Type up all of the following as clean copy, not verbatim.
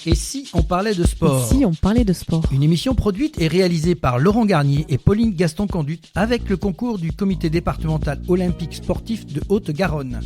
Et si on parlait de sport? Et si on parlait de sport? Une émission produite et réalisée par Laurent Garnier et Pauline Gaston-Candutte avec le concours du comité départemental olympique sportif de Haute-Garonne.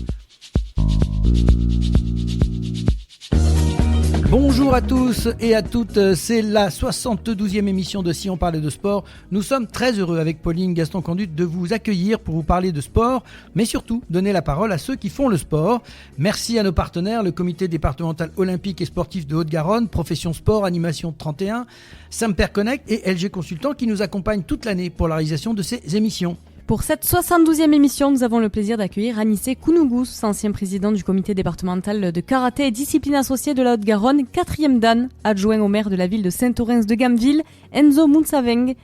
Bonjour à tous et à toutes, c'est la 72e émission de Si on parlait de sport. Nous sommes très heureux avec Pauline Gaston-Candutte de vous accueillir pour vous parler de sport, mais surtout donner la parole à ceux qui font le sport. Merci à nos partenaires, le comité départemental olympique et sportif de Haute-Garonne, Profession Sport, Animation 31, Samper Connect et LG Consultant qui nous accompagnent toute l'année pour la réalisation de ces émissions. Pour cette 72e émission, nous avons le plaisir d'accueillir Anissé Kounougus, ancien président du comité départemental de karaté et discipline associée de la Haute-Garonne, 4e dan, adjoint au maire de la ville de Saint-Orens-de-Gamville, Enzo Mounsaveng,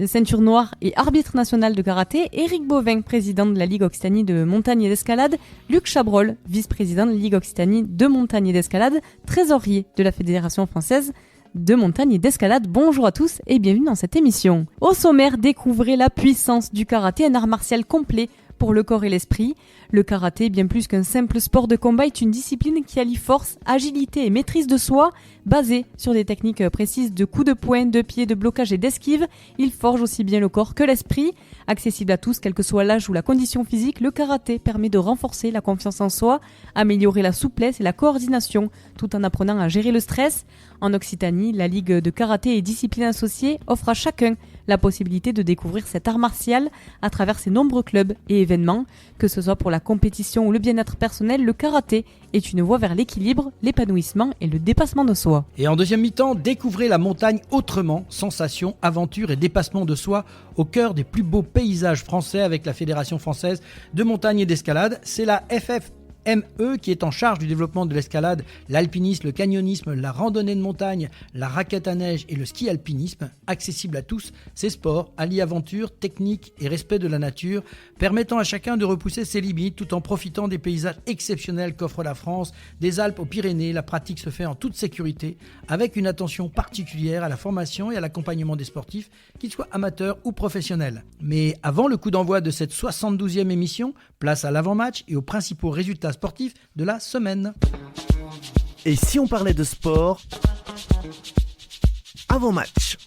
ceinture noire et arbitre national de karaté, Éric Bovin, président de la Ligue Occitanie de montagne et d'escalade, Luc Chabrol, vice-président de la Ligue Occitanie de montagne et d'escalade, trésorier de la Fédération française de montagne et d'escalade. Bonjour à tous et bienvenue dans cette émission. Au sommaire, découvrez la puissance du karaté, un art martial complet pour le corps et l'esprit. Le karaté, bien plus qu'un simple sport de combat, est une discipline qui allie force, agilité et maîtrise de soi, basée sur des techniques précises de coups de poing, de pied, de blocage et d'esquive. Il forge aussi bien le corps que l'esprit. Accessible à tous, quel que soit l'âge ou la condition physique, le karaté permet de renforcer la confiance en soi, améliorer la souplesse et la coordination, tout en apprenant à gérer le stress. En Occitanie, la Ligue de karaté et disciplines associées offre à chacun la possibilité de découvrir cet art martial à travers ses nombreux clubs et événements. Que ce soit pour la compétition ou le bien-être personnel, le karaté est une voie vers l'équilibre, l'épanouissement et le dépassement de soi. Et en deuxième mi-temps, découvrez la montagne autrement, sensation, aventure et dépassement de soi au cœur des plus beaux paysages français avec la Fédération française de montagne et d'escalade. C'est la FFME qui est en charge du développement de l'escalade, l'alpinisme, le canyonisme, la randonnée de montagne, la raquette à neige et le ski alpinisme. Accessible à tous, ces sports allient aventure, technique et respect de la nature, permettant à chacun de repousser ses limites tout en profitant des paysages exceptionnels qu'offre la France. Des Alpes aux Pyrénées, la pratique se fait en toute sécurité, avec une attention particulière à la formation et à l'accompagnement des sportifs, qu'ils soient amateurs ou professionnels. Mais avant le coup d'envoi de cette 72e émission, place à l'avant-match et aux principaux résultats sportifs de la semaine. Et si on parlait de sport avant match?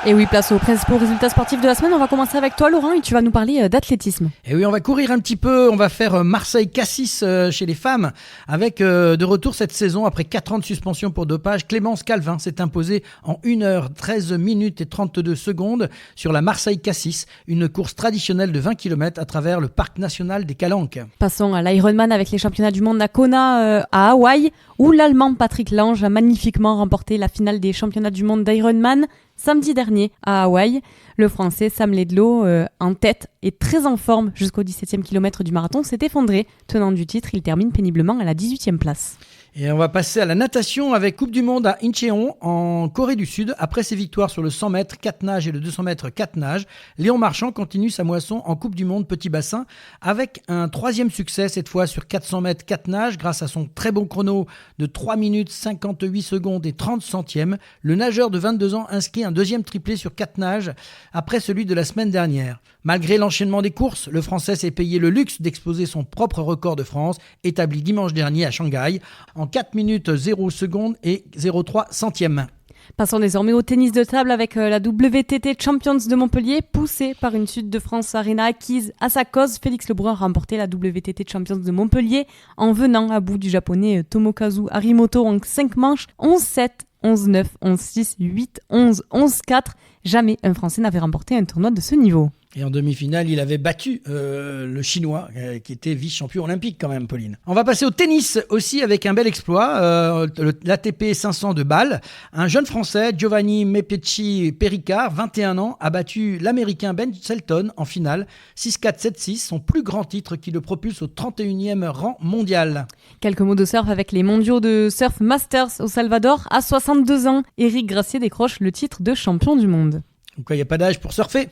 Et oui, place aux principaux résultats sportifs de la semaine. On va commencer avec toi, Laurent, et tu vas nous parler d'athlétisme. Et oui, on va courir un petit peu. On va faire Marseille-Cassis chez les femmes avec de retour cette saison après 4 ans de suspension pour dopage. Clémence Calvin s'est imposée en 1h13 minutes et 32 secondes sur la Marseille-Cassis, une course traditionnelle de 20 km à travers le parc national des Calanques. Passons à l'Ironman avec les championnats du monde à Kona à Hawaï, où l'Allemand Patrick Lange a magnifiquement remporté la finale des championnats du monde d'Ironman samedi dernier à Hawaï. Le Français Sam Laidlaw, en tête et très en forme jusqu'au 17e kilomètre du marathon, s'est effondré. Tenant du titre, il termine péniblement à la 18e place. Et on va passer à la natation avec Coupe du Monde à Incheon en Corée du Sud. Après ses victoires sur le 100 mètres 4 nages et le 200 mètres 4 nages, Léon Marchand continue sa moisson en Coupe du Monde petit bassin avec un 3e succès cette fois sur 400 mètres 4 nages grâce à son très bon chrono de 3 minutes 58 secondes et 30 centièmes. Le nageur de 22 ans inscrit un 2e triplé sur 4 nages après celui de la semaine dernière. Malgré l'enchaînement des courses, le Français s'est payé le luxe d'exposer son propre record de France établi dimanche dernier à Shanghai en 4 minutes 0 secondes et 0,3 centièmes. Passons désormais au tennis de table avec la WTT Champions de Montpellier. Poussé par une Sud de France Arena acquise à sa cause, Félix Lebrun a remporté la WTT Champions de Montpellier en venant à bout du japonais Tomokazu Harimoto en 5 manches, 11-7, 11-9, 11-6, 8, 11, 11-4. Jamais un Français n'avait remporté un tournoi de ce niveau. Et en demi-finale, il avait battu le Chinois, qui était vice-champion olympique quand même, Pauline. On va passer au tennis aussi avec un bel exploit, l'ATP 500 de Bâle. Un jeune Français, Giovanni Mepecci Pericard, 21 ans, a battu l'Américain Ben Shelton en finale, 6-4, 7-6, son plus grand titre qui le propulse au 31e rang mondial. Quelques mots de surf avec les mondiaux de surf Masters au Salvador. À 62 ans, Éric Gracier décroche le titre de champion du monde. Donc il n'y a pas d'âge pour surfer.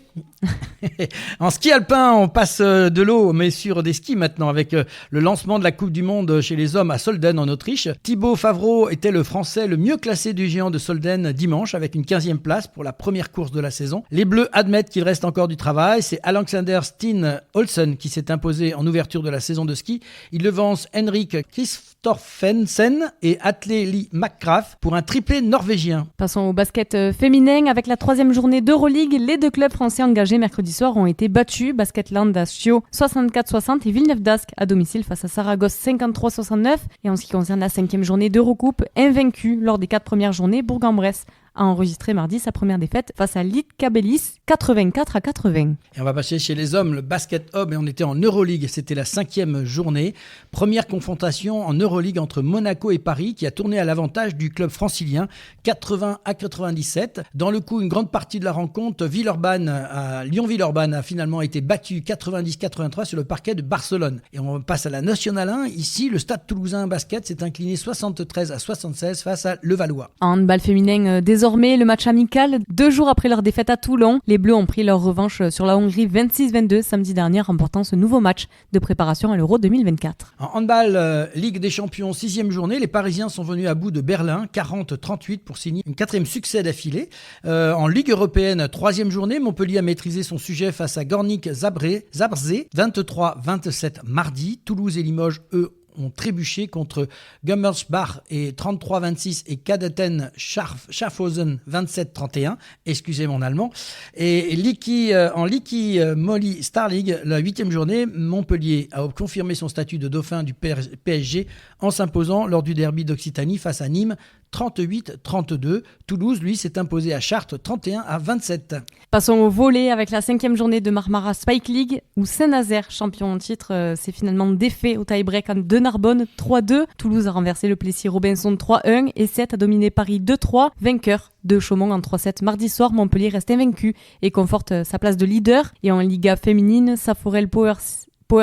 En ski alpin, on passe de l'eau, mais sur des skis maintenant, avec le lancement de la Coupe du Monde chez les hommes à Solden en Autriche. Thibaut Favreau était le Français le mieux classé du géant de Solden dimanche, avec une 15e place pour la première course de la saison. Les Bleus admettent qu'il reste encore du travail. C'est Alexander Steen Olsen qui s'est imposé en ouverture de la saison de ski. Il devance Henrik Kristoffersen et Atle Lee McGrath pour un triplé norvégien. Passons au basket féminin. Avec la 3e journée d'Euroleague, les deux clubs français engagés mercredi soir ont été battus. Basketland à Schio 64-60 et Villeneuve d'Ascq à domicile face à Saragosse 53-69. Et en ce qui concerne la 5e journée d'Eurocoupe, invaincu lors des 4 premières journées, Bourg-en-Bresse a enregistré mardi sa première défaite face à Lietkabelis 84-80. Et on va passer chez les hommes, le basket homme, et on était en Euroleague, c'était la 5e journée. Première confrontation en Euroleague entre Monaco et Paris qui a tourné à l'avantage du club francilien 80-97. Dans le coup, une grande partie de la rencontre, Lyon-Villeurbanne a finalement été battu 90-83 sur le parquet de Barcelone. Et on passe à la Nationale 1. Ici, le Stade Toulousain basket s'est incliné 73-76 face à Levallois. En handball féminin, désormais le match amical. 2 jours après leur défaite à Toulon, les Bleus ont pris leur revanche sur la Hongrie 26-22 samedi dernier, remportant ce nouveau match de préparation à l'Euro 2024. En handball, Ligue des Champions, 6e journée, les Parisiens sont venus à bout de Berlin, 40-38 pour signer une 4e succès d'affilée. En Ligue européenne, 3e journée, Montpellier a maîtrisé son sujet face à Gornik Zabrze, 23-27 mardi. Toulouse et Limoges, eux, ont trébuché contre Gummersbach et 33-26 et Kadetten Schaffhausen 27-31, excusez mon allemand. Et en Licky Molly Star League, la 8e journée, Montpellier a confirmé son statut de dauphin du PSG en s'imposant lors du derby d'Occitanie face à Nîmes 38-32. Toulouse, lui, s'est imposé à Chartres 31-27. Passons au volley avec la 5e journée de Marmara Spike League où Saint-Nazaire, champion en titre, s'est finalement défait au tie-break de Narbonne 3-2. Toulouse a renversé le Plessis-Robinson 3-1 et 7 a dominé Paris 2-3. Vainqueur de Chaumont en 3-7 mardi soir, Montpellier reste invaincu et conforte sa place de leader. Et en Liga féminine, Saforel Power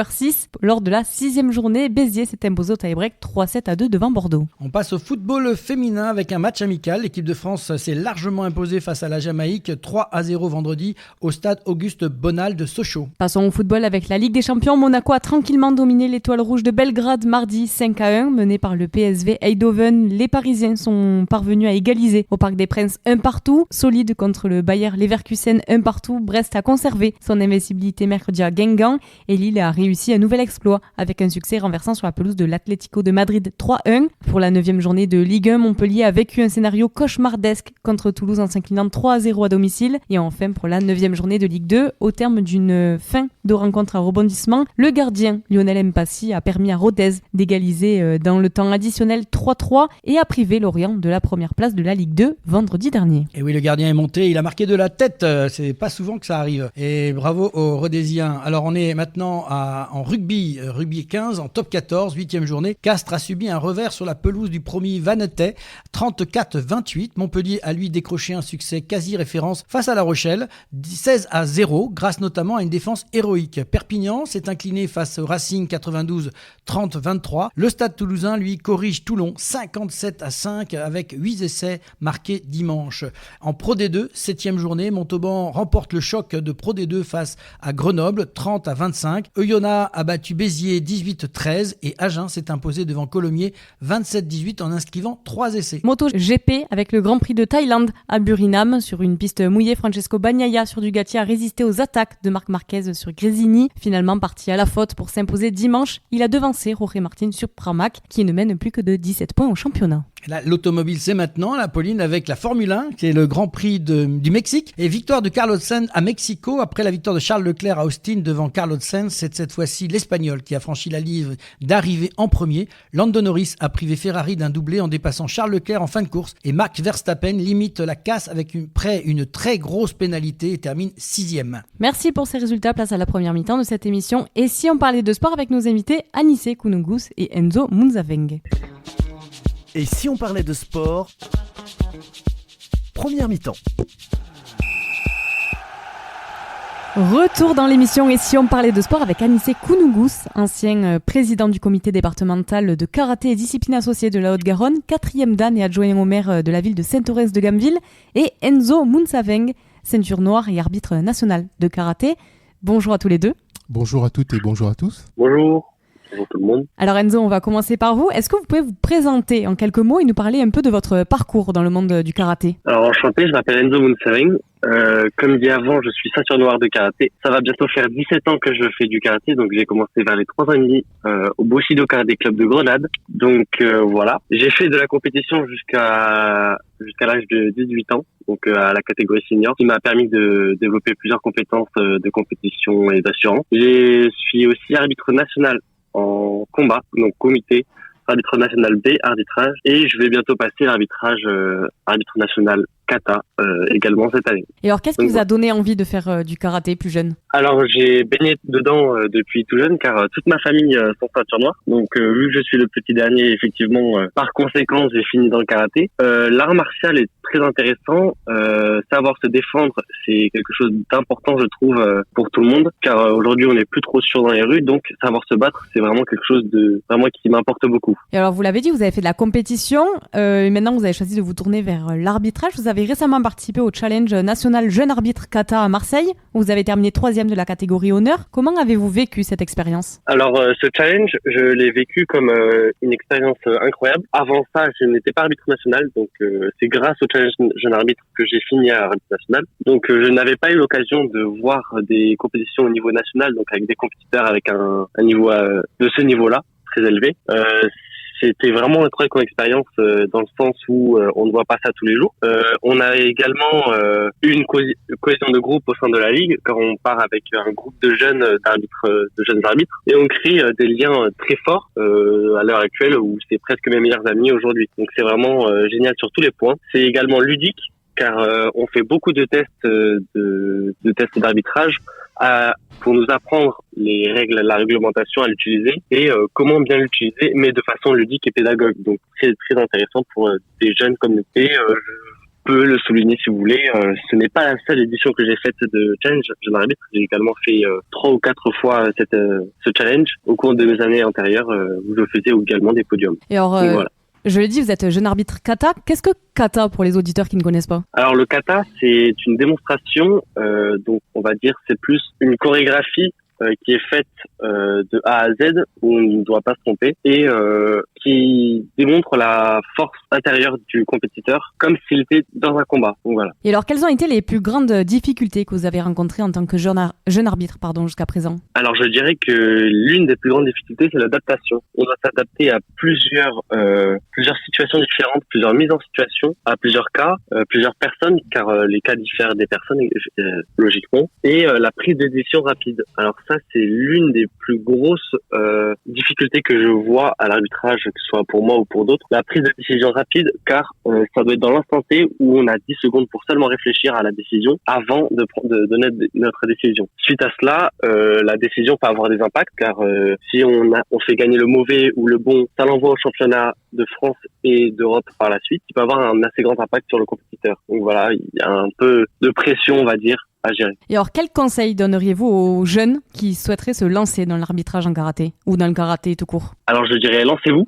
6, lors de la 6e journée, Béziers s'est imposé au tie-break 3-7-2 devant Bordeaux. On passe au football féminin avec un match amical. L'équipe de France s'est largement imposée face à la Jamaïque 3-0 vendredi au stade Auguste Bonal de Sochaux. Passons au football avec la Ligue des Champions. Monaco a tranquillement dominé l'Étoile Rouge de Belgrade mardi 5-1. Mené par le PSV Eindhoven, les Parisiens sont parvenus à égaliser au Parc des Princes 1-1. Solide contre le Bayer Leverkusen 1-1. Brest a conservé son invincibilité mercredi à Guingamp et Lille a réussi un nouvel exploit avec un succès renversant sur la pelouse de l'Atlético de Madrid 3-1. Pour la 9e journée de Ligue 1, Montpellier a vécu un scénario cauchemardesque contre Toulouse en s'inclinant 3-0 à domicile. Et enfin, pour la 9e journée de Ligue 2, au terme d'une fin de rencontre à rebondissement, le gardien Lionel Mpassi a permis à Rodez d'égaliser dans le temps additionnel 3-3 et a privé Lorient de la première place de la Ligue 2 vendredi dernier. Et oui, le gardien est monté, il a marqué de la tête, c'est pas souvent que ça arrive. Et bravo aux Rodésiens. Alors on est maintenant en rugby 15, en top 14, 8e journée. Castres a subi un revers sur la pelouse du promu Vannetais, 34-28. Montpellier a lui décroché un succès quasi référence face à La Rochelle, 16-0, grâce notamment à une défense héroïque. Perpignan s'est incliné face au Racing 92, 30-23. Le Stade Toulousain, lui, corrige Toulon, 57-5, avec 8 essais marqués dimanche. En Pro D2, 7e journée, Montauban remporte le choc de Pro D2 face à Grenoble, 30-25. Oyonnax a battu Béziers 18-13 et Agen s'est imposé devant Colomiers 27-18 en inscrivant 3 essais. Moto GP avec le Grand Prix de Thaïlande à Burinam. Sur une piste mouillée, Francesco Bagnaia sur Ducati a résisté aux attaques de Marc Marquez sur Grésini. Finalement parti à la faute pour s'imposer dimanche, il a devancé Jorge Martin sur Pramac qui ne mène plus que de 17 points au championnat. Là, l'automobile, c'est maintenant, la Pauline, avec la Formule 1, qui est le Grand Prix du Mexique. Et victoire de Carlos Sainz à Mexico, après la victoire de Charles Leclerc à Austin devant Carlos Sainz. C'est cette fois-ci l'Espagnol qui a franchi la ligne d'arrivée en premier. Lando Norris a privé Ferrari d'un doublé en dépassant Charles Leclerc en fin de course. Et Max Verstappen limite la casse avec une très grosse pénalité et termine 6e. Merci pour ces résultats. Place à la première mi-temps de cette émission. Et si on parlait de sport avec nos invités Anissé Kounougus et Enzo Munzaveng. Et si on parlait de sport, première mi-temps. Retour dans l'émission Et si on parlait de sport avec Anissé Kounougus, ancien président du comité départemental de karaté et discipline associée de la Haute-Garonne, 4e dan et adjoint au maire de la ville de Saint-Orens de Gamville, et Enzo Munzaveng, ceinture noire et arbitre national de karaté. Bonjour à tous les deux. Bonjour à toutes et bonjour à tous. Bonjour. Bonjour tout le monde. Alors Enzo, on va commencer par vous. Est-ce que vous pouvez vous présenter en quelques mots et nous parler un peu de votre parcours dans le monde du karaté? Alors enchanté, je m'appelle Enzo Moonsering. Comme dit avant, je suis ceinture noire de karaté. Ça va bientôt faire 17 ans que je fais du karaté, donc j'ai commencé vers les 3 ans et demi au Bushido Karaté Club de Grenade. Donc voilà, j'ai fait de la compétition jusqu'à l'âge de 18 ans, donc à la catégorie senior, qui m'a permis de développer plusieurs compétences de compétition et d'assurance. Je suis aussi arbitre national en combat, donc comité, arbitre national B, arbitrage, et je vais bientôt passer l'arbitrage arbitre national kata également cette année. Et alors qu'est-ce qui vous a donné envie de faire du karaté plus jeune? Alors j'ai baigné dedans depuis tout jeune, car toute ma famille sont ceinture noire, donc vu que je suis le petit dernier, effectivement par conséquent j'ai fini dans le karaté. L'art martial est très intéressant, savoir se défendre c'est quelque chose d'important je trouve pour tout le monde, car aujourd'hui on n'est plus trop sûr dans les rues, donc savoir se battre c'est vraiment quelque chose de vraiment qui m'importe beaucoup. Et alors vous l'avez dit, vous avez fait de la compétition, et maintenant vous avez choisi de vous tourner vers l'arbitrage. Vous avez récemment participé au challenge national jeune arbitre kata à Marseille, où vous avez terminé 3e de la catégorie honneur. Comment avez-vous vécu cette expérience? Alors ce challenge, je l'ai vécu comme une expérience incroyable. Avant ça, je n'étais pas arbitre national, donc c'est grâce au challenge jeune arbitre que j'ai fini à arbitre national. Donc je n'avais pas eu l'occasion de voir des compétitions au niveau national, donc avec des compétiteurs avec un niveau de ce niveau-là, très élevé. C'était vraiment une très grande expérience dans le sens où on ne voit pas ça tous les jours. On a également eu une cohésion de groupe au sein de la ligue quand on part avec un groupe de jeunes arbitres et on crée des liens très forts à l'heure actuelle où c'est presque mes meilleurs amis aujourd'hui. Donc c'est vraiment génial sur tous les points. C'est également ludique car on fait beaucoup de tests de tests d'arbitrage pour nous apprendre les règles, la réglementation à l'utiliser et comment bien l'utiliser, mais de façon ludique et pédagogue. Donc très très intéressant pour des jeunes comme nous. Et je peux le souligner si vous voulez, ce n'est pas la seule édition que j'ai faite de challenge jeune arbitre. J'ai également fait 3 ou 4 fois ce challenge au cours de mes années antérieures où je faisais également des podiums. Et alors, donc, voilà. Je l'ai dit, vous êtes jeune arbitre kata. Qu'est-ce que kata pour les auditeurs qui ne connaissent pas? Alors le kata, c'est une démonstration, donc on va dire c'est plus une chorégraphie qui est faite de A à Z, où on ne doit pas se tromper, et qui démontre la force intérieure du compétiteur, comme s'il était dans un combat. Donc voilà. Et alors, quelles ont été les plus grandes difficultés que vous avez rencontrées en tant que jeune arbitre jusqu'à présent? Alors je dirais que l'une des plus grandes difficultés, c'est l'adaptation. On doit s'adapter à plusieurs situations différentes, plusieurs mises en situation, à plusieurs cas, plusieurs personnes, car les cas diffèrent des personnes logiquement, et la prise de décision rapide. Alors ça, c'est l'une des plus grosses difficultés que je vois à l'arbitrage, que ce soit pour moi ou pour d'autres. La prise de décision rapide, car ça doit être dans l'instant T où on a 10 secondes pour seulement réfléchir à la décision avant de donner notre décision. Suite à cela, la décision peut avoir des impacts, car si on fait gagner le mauvais ou le bon, ça l'envoie au championnat de France et d'Europe par la suite, qui peut avoir un assez grand impact sur le compétiteur. Donc voilà, il y a un peu de pression, on va dire, à gérer. Et alors, quel conseil donneriez-vous aux jeunes qui souhaiteraient se lancer dans l'arbitrage en karaté ou dans le karaté tout court? Alors je dirais lancez-vous.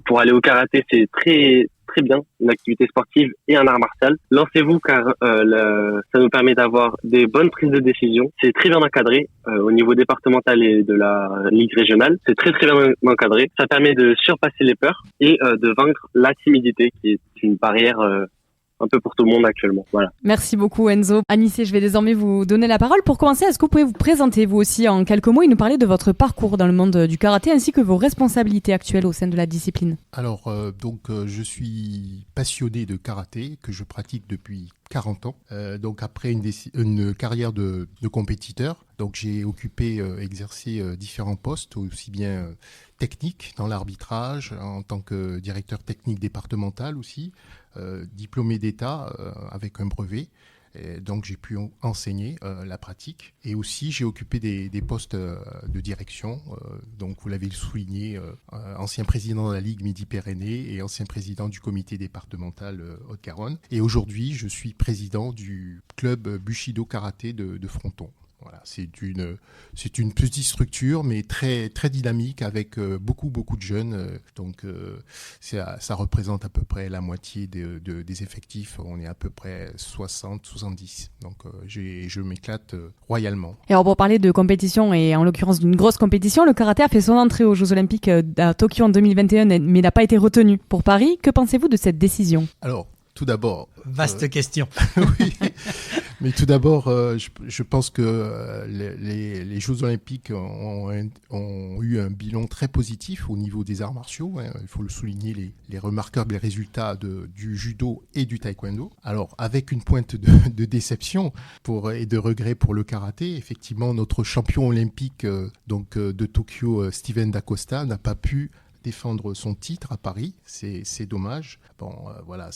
Pour aller au karaté, c'est très très bien, une activité sportive et un art martial. Lancez-vous car ça nous permet d'avoir des bonnes prises de décision. C'est très bien encadré au niveau départemental et de la ligue régionale. C'est très très bien encadré. Ça permet de surpasser les peurs et de vaincre la timidité qui est une barrière un peu pour tout le monde actuellement. Voilà. Merci beaucoup Enzo. Anissé, je vais désormais vous donner la parole. Pour commencer, est-ce que vous pouvez vous présenter vous aussi en quelques mots et nous parler de votre parcours dans le monde du karaté ainsi que vos responsabilités actuelles au sein de la discipline? Alors, je suis passionné de karaté que je pratique depuis 40 ans. Donc après une carrière de compétiteur, donc j'ai exercé différents postes, aussi bien techniques dans l'arbitrage, en tant que directeur technique départemental aussi, diplômé d'État avec un brevet. Et donc j'ai pu enseigner la pratique et aussi j'ai occupé des postes de direction. Donc vous l'avez souligné, ancien président de la Ligue Midi-Pyrénées et ancien président du comité départemental Haute-Garonne. Et aujourd'hui je suis président du club Bushido Karaté de Fronton. Voilà, c'est une petite structure, mais très, très dynamique, avec beaucoup de jeunes. Donc, ça représente à peu près la moitié des effectifs. On est à peu près 60-70. Donc, je m'éclate royalement. Et alors pour parler de compétition, et en l'occurrence d'une grosse compétition, le karaté a fait son entrée aux Jeux Olympiques à Tokyo en 2021, mais n'a pas été retenu pour Paris. Que pensez-vous de cette décision ? Alors, tout d'abord... Vaste question. Oui, mais tout d'abord, je pense que les Jeux Olympiques ont eu un bilan très positif au niveau des arts martiaux. Il faut le souligner, les remarquables résultats du judo et du taekwondo. Alors, avec une pointe de déception et de regret pour le karaté, effectivement, notre champion olympique de Tokyo, Steven Da Costa, n'a pas pu défendre son titre à Paris. C'est dommage. Bon, voilà,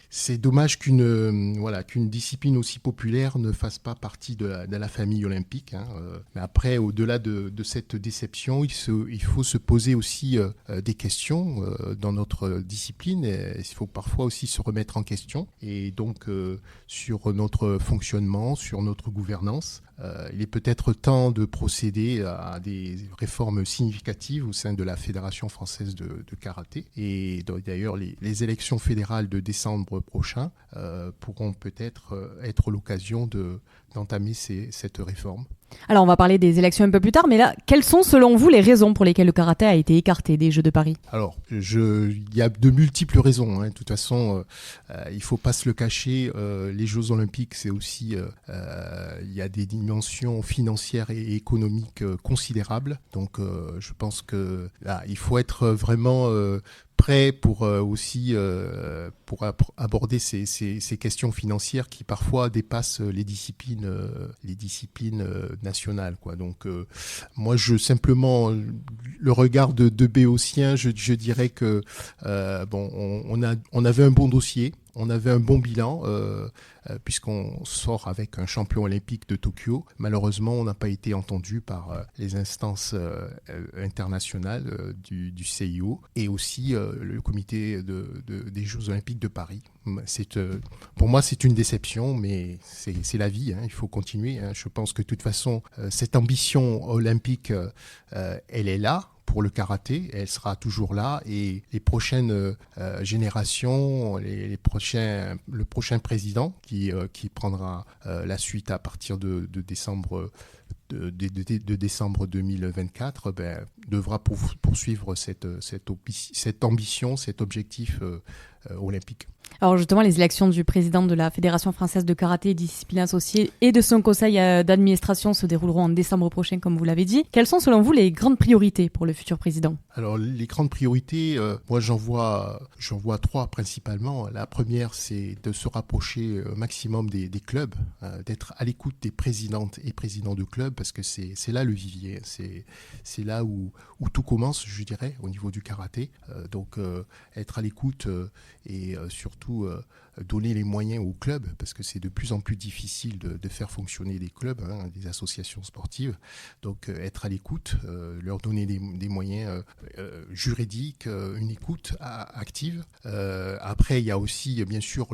c'est dommage qu'une discipline aussi populaire ne fasse pas partie de la famille olympique. Mais après, au-delà de cette déception, il faut se poser aussi des questions dans notre discipline. Il faut parfois aussi se remettre en question. Et donc, sur notre fonctionnement, sur notre gouvernance, il est peut-être temps de procéder à des réformes significatives au sein de la Fédération française de karaté. Et d'ailleurs, les élections fédérales de décembre prochain pourront peut-être être l'occasion d'entamer cette réforme. Alors on va parler des élections un peu plus tard, mais là, quelles sont selon vous les raisons pour lesquelles le karaté a été écarté des Jeux de Paris ? Alors, il y a de multiples raisons. De toute façon, il ne faut pas se le cacher. Les Jeux Olympiques, c'est aussi, il y a des dimensions financières et économiques considérables. Donc, je pense que là, il faut être vraiment prêt pour aborder ces questions financières qui parfois dépassent les disciplines nationales, quoi. Donc moi simplement le regard de béotien, je dirais que on avait un bon dossier. On avait un bon bilan, puisqu'on sort avec un champion olympique de Tokyo. Malheureusement, on n'a pas été entendu par les instances internationales du CIO et aussi le comité des Jeux Olympiques de Paris. Pour moi, c'est une déception, mais c'est la vie. Il faut continuer. Je pense que de toute façon, cette ambition olympique, elle est là. Pour le karaté, elle sera toujours là, et les prochaines générations, le prochain président qui prendra la suite à partir de décembre décembre 2024, devra poursuivre cette ambition, cet objectif olympique. Alors justement, les élections du président de la Fédération française de karaté et discipline associée et de son conseil d'administration se dérouleront en décembre prochain, comme vous l'avez dit. Quelles sont selon vous les grandes priorités pour le futur président ? Alors les grandes priorités, moi j'en vois trois principalement. La première, c'est de se rapprocher au maximum des clubs, d'être à l'écoute des présidentes et présidents de clubs, parce que c'est là le vivier, c'est là où tout commence, je dirais, au niveau du karaté. Donc être à l'écoute et surtout donner les moyens aux clubs, parce que c'est de plus en plus difficile de faire fonctionner des clubs, des associations sportives. Donc être à l'écoute, leur donner des moyens juridiques, une écoute active. Après, il y a aussi bien sûr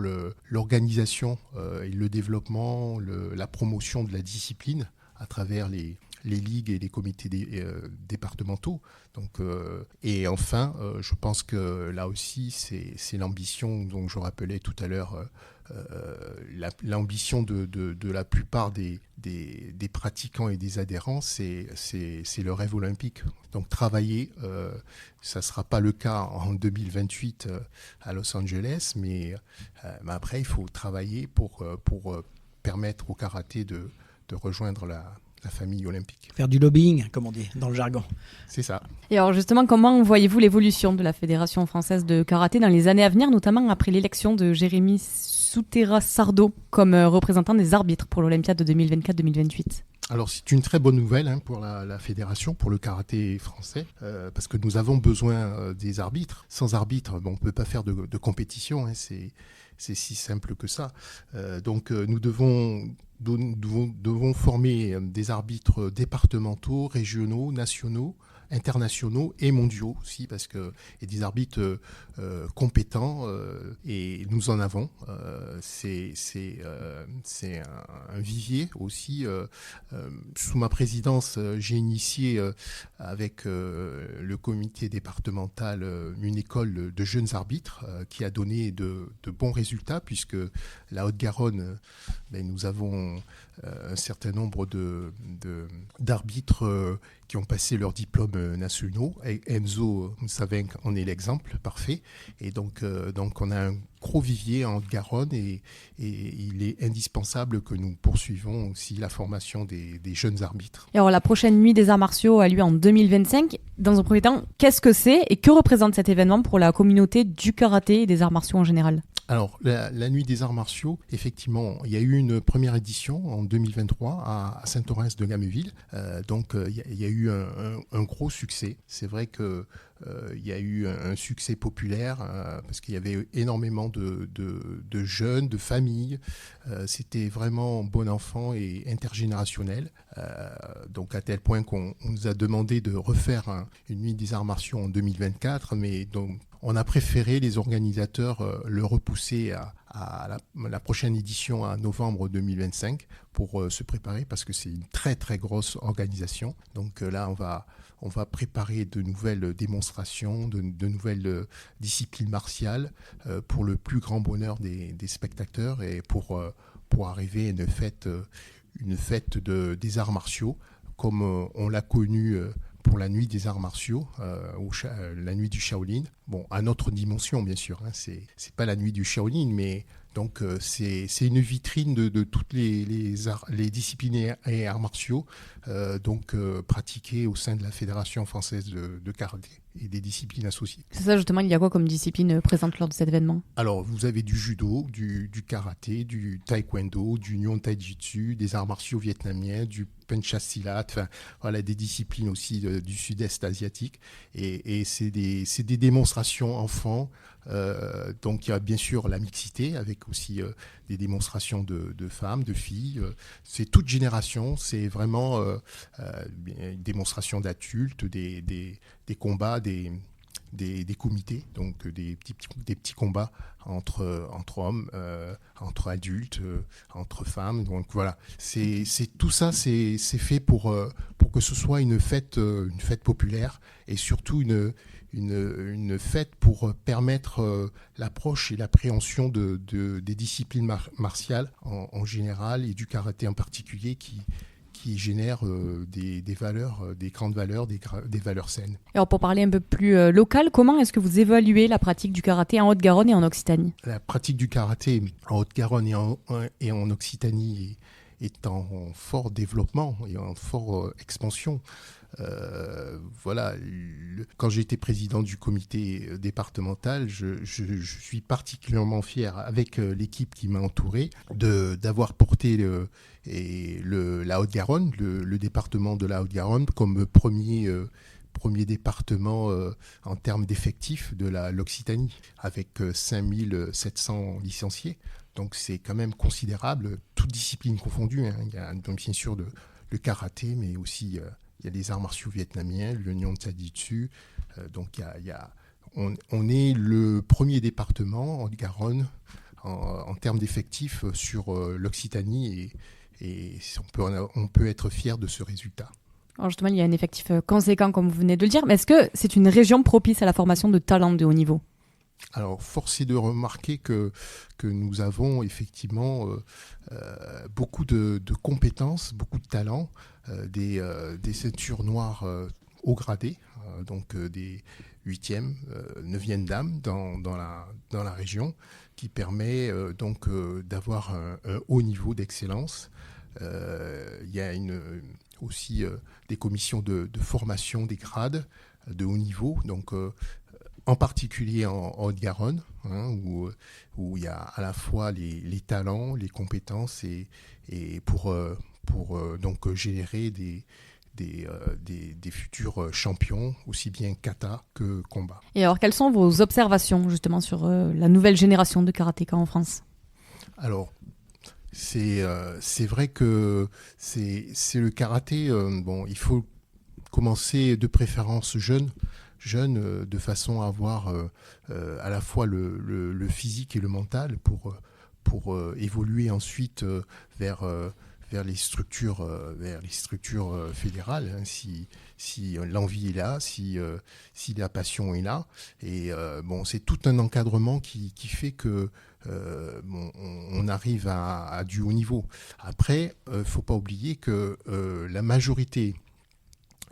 l'organisation et le développement, la promotion de la discipline à travers les ligues et les comités départementaux. Donc, et enfin, je pense que là aussi, c'est l'ambition dont je rappelais tout à l'heure, l'ambition de la plupart des pratiquants et des adhérents, c'est le rêve olympique. Donc travailler, ça ne sera pas le cas en 2028 à Los Angeles, mais après, il faut travailler pour permettre au karaté de rejoindre la famille olympique. Faire du lobbying, comme on dit dans le jargon. C'est ça. Et alors justement, comment voyez-vous l'évolution de la Fédération française de karaté dans les années à venir, notamment après l'élection de Jérémy Souterra-Sardo comme représentant des arbitres pour l'Olympiade de 2024-2028 ? Alors c'est une très bonne nouvelle pour la fédération, pour le karaté français, parce que nous avons besoin des arbitres. Sans arbitres, on ne peut pas faire de compétition, c'est si simple que ça. Donc nous devons former des arbitres départementaux, régionaux, nationaux, internationaux et mondiaux aussi, parce que et des arbitres compétents, et nous en avons. C'est un vivier aussi. Sous ma présidence, j'ai initié avec le comité départemental une école de jeunes arbitres qui a donné de bons résultats, puisque la Haute-Garonne, nous avons un certain nombre d'arbitres qui ont passé leurs diplômes nationaux. Et Enzo Savenc en est l'exemple parfait. Et donc on a un gros vivier en Haute-Garonne, et il est indispensable que nous poursuivons aussi la formation des jeunes arbitres. Et alors, la prochaine nuit des arts martiaux a lieu en 2025. Dans un premier temps, qu'est-ce que c'est et que représente cet événement pour la communauté du karaté et des arts martiaux en général ? Alors, la nuit des arts martiaux, effectivement, il y a eu une première édition en 2023 à Saint-Orens-de-Gameville. Il y a eu un gros succès. C'est vrai que il y a eu un succès populaire parce qu'il y avait énormément de jeunes, de familles. C'était vraiment bon enfant et intergénérationnel. Donc à tel point qu'on nous a demandé de refaire une nuit des arts martiaux en 2024, mais donc on a préféré, les organisateurs, le repousser à la prochaine édition à novembre 2025 pour se préparer, parce que c'est une très très grosse organisation. Donc là, on va préparer de nouvelles démonstrations, de nouvelles disciplines martiales pour le plus grand bonheur des spectateurs, et pour arriver à une fête des arts martiaux comme on l'a connu pour la nuit des arts martiaux, la nuit du Shaolin. Bon, à notre dimension, bien sûr. C'est pas la nuit du Shaolin, mais donc c'est une vitrine de toutes les disciplines et arts martiaux pratiqués au sein de la Fédération française de karaté et des disciplines associées. C'est ça, justement, il y a quoi comme discipline présente lors de cet événement ? Alors, vous avez du judo, du karaté, du taekwondo, du nyon taijutsu, des arts martiaux vietnamiens, du penchasilat, des disciplines aussi du sud-est asiatique. Et c'est des démonstrations enfants. Donc il y a bien sûr la mixité, avec aussi des démonstrations de femmes, de filles. C'est toute génération, c'est vraiment une démonstration d'adultes, des combats, des comités, donc des petits combats entre hommes, entre adultes, entre femmes. Donc voilà, c'est tout ça, c'est fait pour que ce soit une fête populaire, et surtout une fête pour permettre l'approche et l'appréhension des disciplines martiales en général, et du karaté en particulier, qui génère des valeurs, des grandes valeurs, des valeurs saines. Alors, pour parler un peu plus local, comment est-ce que vous évaluez la pratique du karaté en Haute-Garonne et en Occitanie ? La pratique du karaté en Haute-Garonne et en Occitanie est en fort développement et en forte expansion. Quand j'ai été président du comité départemental, je suis particulièrement fier, avec l'équipe qui m'a entouré, d'avoir porté la Haute-Garonne, le département de la Haute-Garonne, comme premier département en termes d'effectifs de l'Occitanie, avec 5700 licenciés. Donc c'est quand même considérable, toutes disciplines confondues. Il y a donc bien sûr le karaté, mais aussi il y a les arts martiaux vietnamiens, le nyon taijutsu. Donc on est le premier département en Garonne en termes d'effectifs sur l'Occitanie, et on peut être fier de ce résultat. Alors justement, il y a un effectif conséquent, comme vous venez de le dire, mais est-ce que c'est une région propice à la formation de talents de haut niveau ? Alors, force est de remarquer que nous avons effectivement beaucoup de compétences, beaucoup de talents, des ceintures noires haut gradées, donc des 8e, 9e dames dans la région, qui permet donc d'avoir un haut niveau d'excellence. Il y a aussi des commissions de formation des grades de haut niveau, donc en particulier en Haute-Garonne, où il y a à la fois les talents, les compétences, et pour donc générer des futurs champions, aussi bien kata que combat. Et alors, quelles sont vos observations justement sur la nouvelle génération de karatéka en France ? Alors, c'est vrai que c'est le karaté. Il faut commencer de préférence jeune, de façon à avoir à la fois le physique et le mental pour évoluer ensuite vers les structures fédérales, hein, si l'envie est là, si la passion est là. Et c'est tout un encadrement qui fait que on arrive à du haut niveau. Après, faut pas oublier que la majorité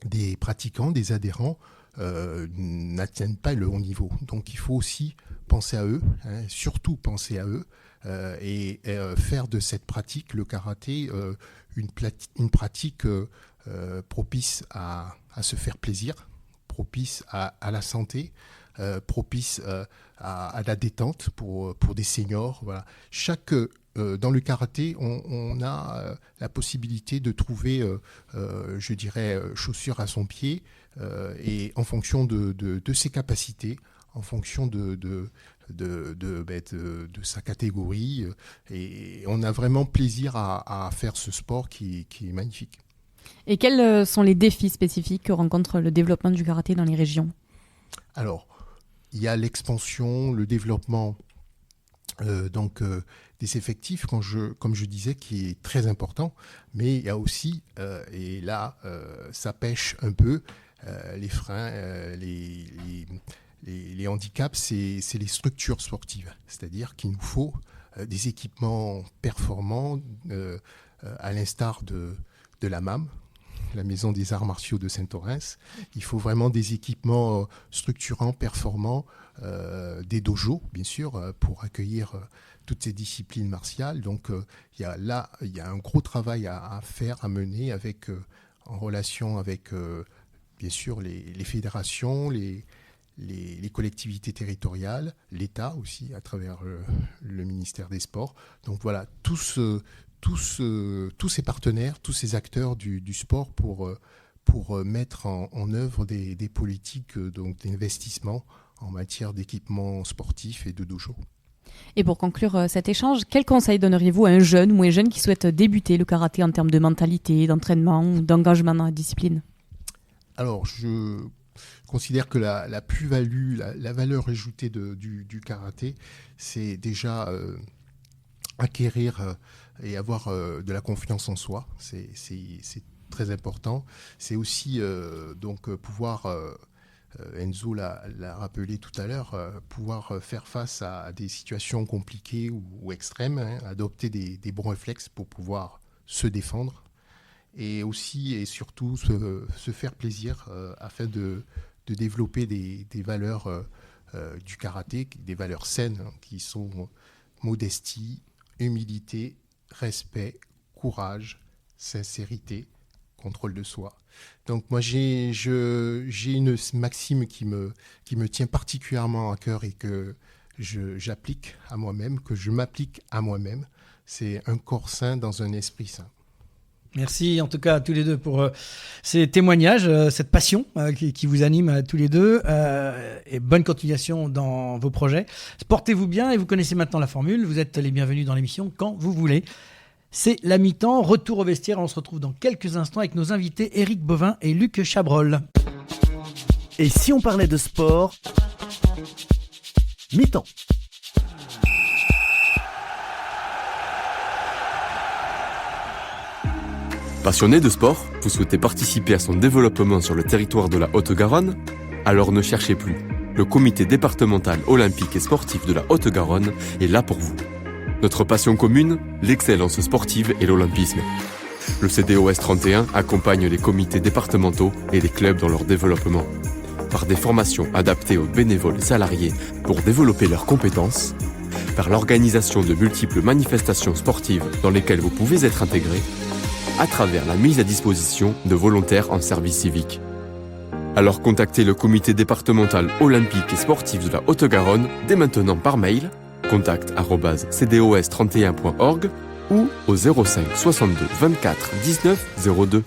des pratiquants, des adhérents, n'atteignent pas le haut niveau. Donc il faut aussi penser à eux, hein, surtout penser à eux, et faire de cette pratique, le karaté, une pratique propice à se faire plaisir, propice à la santé, propice à la détente pour des seniors. Voilà. Dans le karaté, on a la possibilité de trouver, je dirais, chaussure à son pied, et en fonction de ses capacités, en fonction de sa catégorie, et on a vraiment plaisir à faire ce sport qui est magnifique. Et quels sont les défis spécifiques que rencontre le développement du karaté dans les régions ? Alors, il y a l'expansion, le développement des effectifs, comme je disais, qui est très important, mais il y a aussi, et là ça pêche un peu, les freins, les handicaps, c'est les structures sportives. C'est-à-dire qu'il nous faut des équipements performants, à l'instar de la MAM, la Maison des Arts Martiaux de Saint-Orens. Il faut vraiment des équipements structurants, performants, des dojos, bien sûr, pour accueillir toutes ces disciplines martiales. Donc, il y a un gros travail à faire, à mener en relation avec, bien sûr, les fédérations, les collectivités territoriales, l'État aussi, à travers le ministère des Sports. Donc voilà, tous ces partenaires, tous ces acteurs du sport pour mettre en œuvre des politiques d'investissement en matière d'équipements sportifs et de dojo. Et pour conclure cet échange, quel conseil donneriez-vous à un jeune ou un jeune qui souhaite débuter le karaté en termes de mentalité, d'entraînement ou d'engagement dans la discipline ? Alors, je considère que la plus-value, la valeur ajoutée du karaté, c'est déjà acquérir et avoir de la confiance en soi. C'est très important. C'est aussi pouvoir, Enzo l'a rappelé tout à l'heure, pouvoir faire face à des situations compliquées ou extrêmes, hein, adopter des bons réflexes pour pouvoir se défendre, et aussi et surtout se faire plaisir afin de développer des valeurs du karaté, des valeurs saines, hein, qui sont modestie, humilité, respect, courage, sincérité, contrôle de soi. Donc moi j'ai une maxime qui me tient particulièrement à cœur et que j'applique à moi-même, que je m'applique à moi-même. C'est un corps sain dans un esprit sain. Merci en tout cas à tous les deux pour ces témoignages, cette passion qui vous anime tous les deux, et bonne continuation dans vos projets. Portez-vous bien et vous connaissez maintenant la formule, vous êtes les bienvenus dans l'émission quand vous voulez. C'est la mi-temps, retour au vestiaire, on se retrouve dans quelques instants avec nos invités Éric Bovin et Luc Chabrol. Et si on parlait de sport, mi-temps. Passionné de sport, vous souhaitez participer à son développement sur le territoire de la Haute-Garonne ? Alors ne cherchez plus. Le comité départemental olympique et sportif de la Haute-Garonne est là pour vous. Notre passion commune, l'excellence sportive et l'olympisme. Le CDOS 31 accompagne les comités départementaux et les clubs dans leur développement. Par des formations adaptées aux bénévoles et salariés pour développer leurs compétences, par l'organisation de multiples manifestations sportives dans lesquelles vous pouvez être intégré, à travers la mise à disposition de volontaires en service civique. Alors contactez le comité départemental olympique et sportif de la Haute-Garonne dès maintenant par mail, contact@cdos31.org ou au 05 62 24 19 02.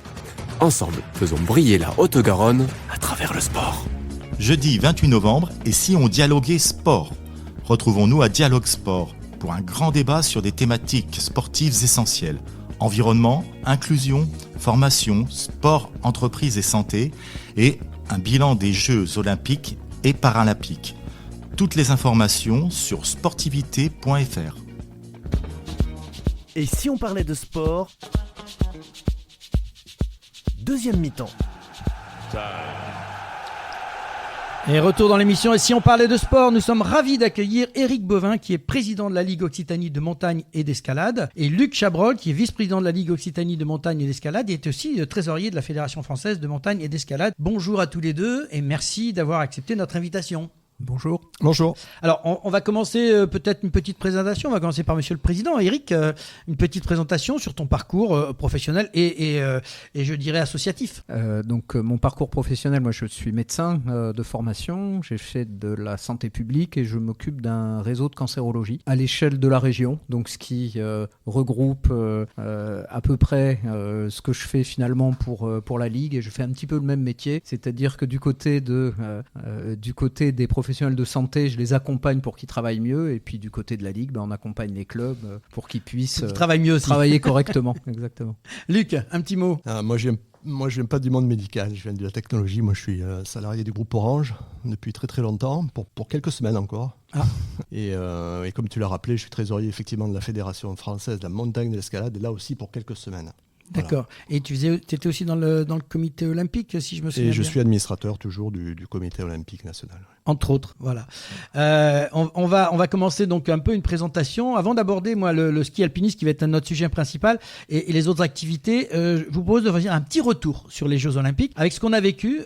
Ensemble, faisons briller la Haute-Garonne à travers le sport. Jeudi 28 novembre, et si on dialoguait sport ? Retrouvons-nous à Dialogue Sport pour un grand débat sur des thématiques sportives essentielles. Environnement, inclusion, formation, sport, entreprise et santé, et un bilan des Jeux olympiques et paralympiques. Toutes les informations sur sportivité.fr. Et si on parlait de sport? Deuxième mi-temps. Et retour dans l'émission, et si on parlait de sport, nous sommes ravis d'accueillir Éric Bovin, qui est président de la Ligue Occitanie de montagne et d'escalade, et Luc Chabrol, qui est vice-président de la Ligue Occitanie de montagne et d'escalade, et est aussi trésorier de la Fédération française de montagne et d'escalade. Bonjour à tous les deux, et merci d'avoir accepté notre invitation. Bonjour. Bonjour. Alors, on va commencer peut-être une petite présentation. On va commencer par Monsieur le Président. Éric, une petite présentation sur ton parcours professionnel et je dirais associatif. Donc, mon parcours professionnel, moi, je suis médecin de formation. J'ai fait de la santé publique et je m'occupe d'un réseau de cancérologie à l'échelle de la région. Donc, ce qui regroupe à peu près ce que je fais finalement pour la Ligue. Et je fais un petit peu le même métier, c'est-à-dire que du côté des professionnels de santé, je les accompagne pour qu'ils travaillent mieux, et puis du côté de la Ligue, on accompagne les clubs pour qu'ils puissent travailler correctement. Exactement. Luc, un petit mot. Moi, je viens pas du monde médical, je viens de la technologie. Moi, je suis salarié du groupe Orange depuis très très longtemps, pour quelques semaines encore. Ah. Et comme tu l'as rappelé, je suis trésorier effectivement de la Fédération française de la montagne et de l'escalade, et là aussi pour quelques semaines. D'accord. Voilà. Et tu étais aussi dans le comité olympique, si je me souviens bien. Et je suis administrateur toujours du comité olympique national. Entre autres, voilà. On va commencer donc un peu une présentation. Avant d'aborder le ski alpinisme, qui va être notre sujet principal, et les autres activités, je vous propose de faire un petit retour sur les Jeux olympiques, avec ce qu'on a vécu,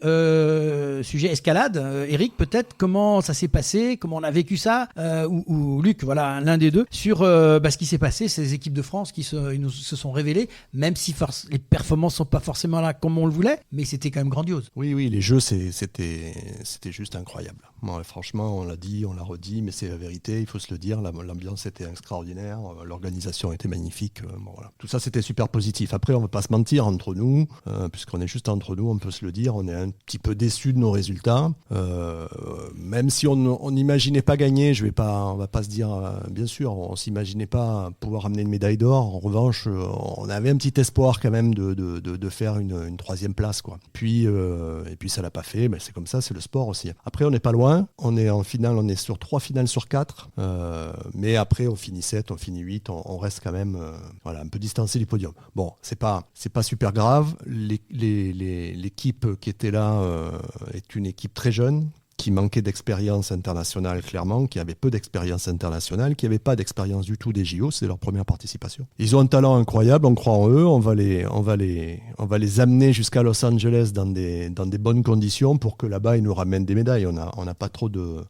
sujet escalade. Éric, peut-être, comment ça s'est passé, comment on a vécu ça, ou Luc, voilà, l'un des deux, sur ce qui s'est passé, ces équipes de France qui se sont révélées, même si les performances sont pas forcément là comme on le voulait, mais c'était quand même grandiose. Oui, les Jeux, c'était juste incroyable. Moi, franchement, on l'a dit, on l'a redit, mais c'est la vérité, il faut se le dire, l'ambiance était extraordinaire, l'organisation était magnifique. Voilà. Tout ça, c'était super positif. Après, on ne va pas se mentir entre nous, puisqu'on est juste entre nous, on peut se le dire, on est un petit peu déçus de nos résultats. Même si on n'imaginait pas gagner, on va pas se dire, bien sûr, on ne s'imaginait pas pouvoir amener une médaille d'or. En revanche, on avait un petit espoir quand même de faire une troisième place, quoi. Et puis ça l'a pas fait, mais c'est comme ça, c'est le sport aussi. Après, on n'est pas loin, on est en finale, on est sur 3 finales sur 4, mais après on finit 7, on finit 8, on reste quand même un peu distancé du podium. Bon, c'est pas super grave, l'équipe qui était là est une équipe très jeune, qui manquait d'expérience internationale clairement, qui avait peu d'expérience internationale, qui n'avait pas d'expérience du tout des JO, c'est leur première participation. Ils ont un talent incroyable, on croit en eux, on va les amener jusqu'à Los Angeles dans des bonnes conditions pour que là-bas ils nous ramènent des médailles. On n'a pas trop de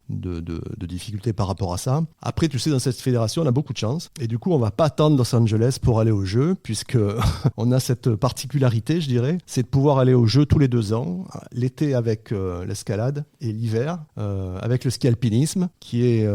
difficultés par rapport à ça. Après, tu sais, dans cette fédération, on a beaucoup de chance, et du coup, on va pas attendre Los Angeles pour aller aux Jeux, puisque on a cette particularité, je dirais, c'est de pouvoir aller aux Jeux tous les 2 ans, l'été avec l'escalade et l'hiver avec le ski alpinisme, qui est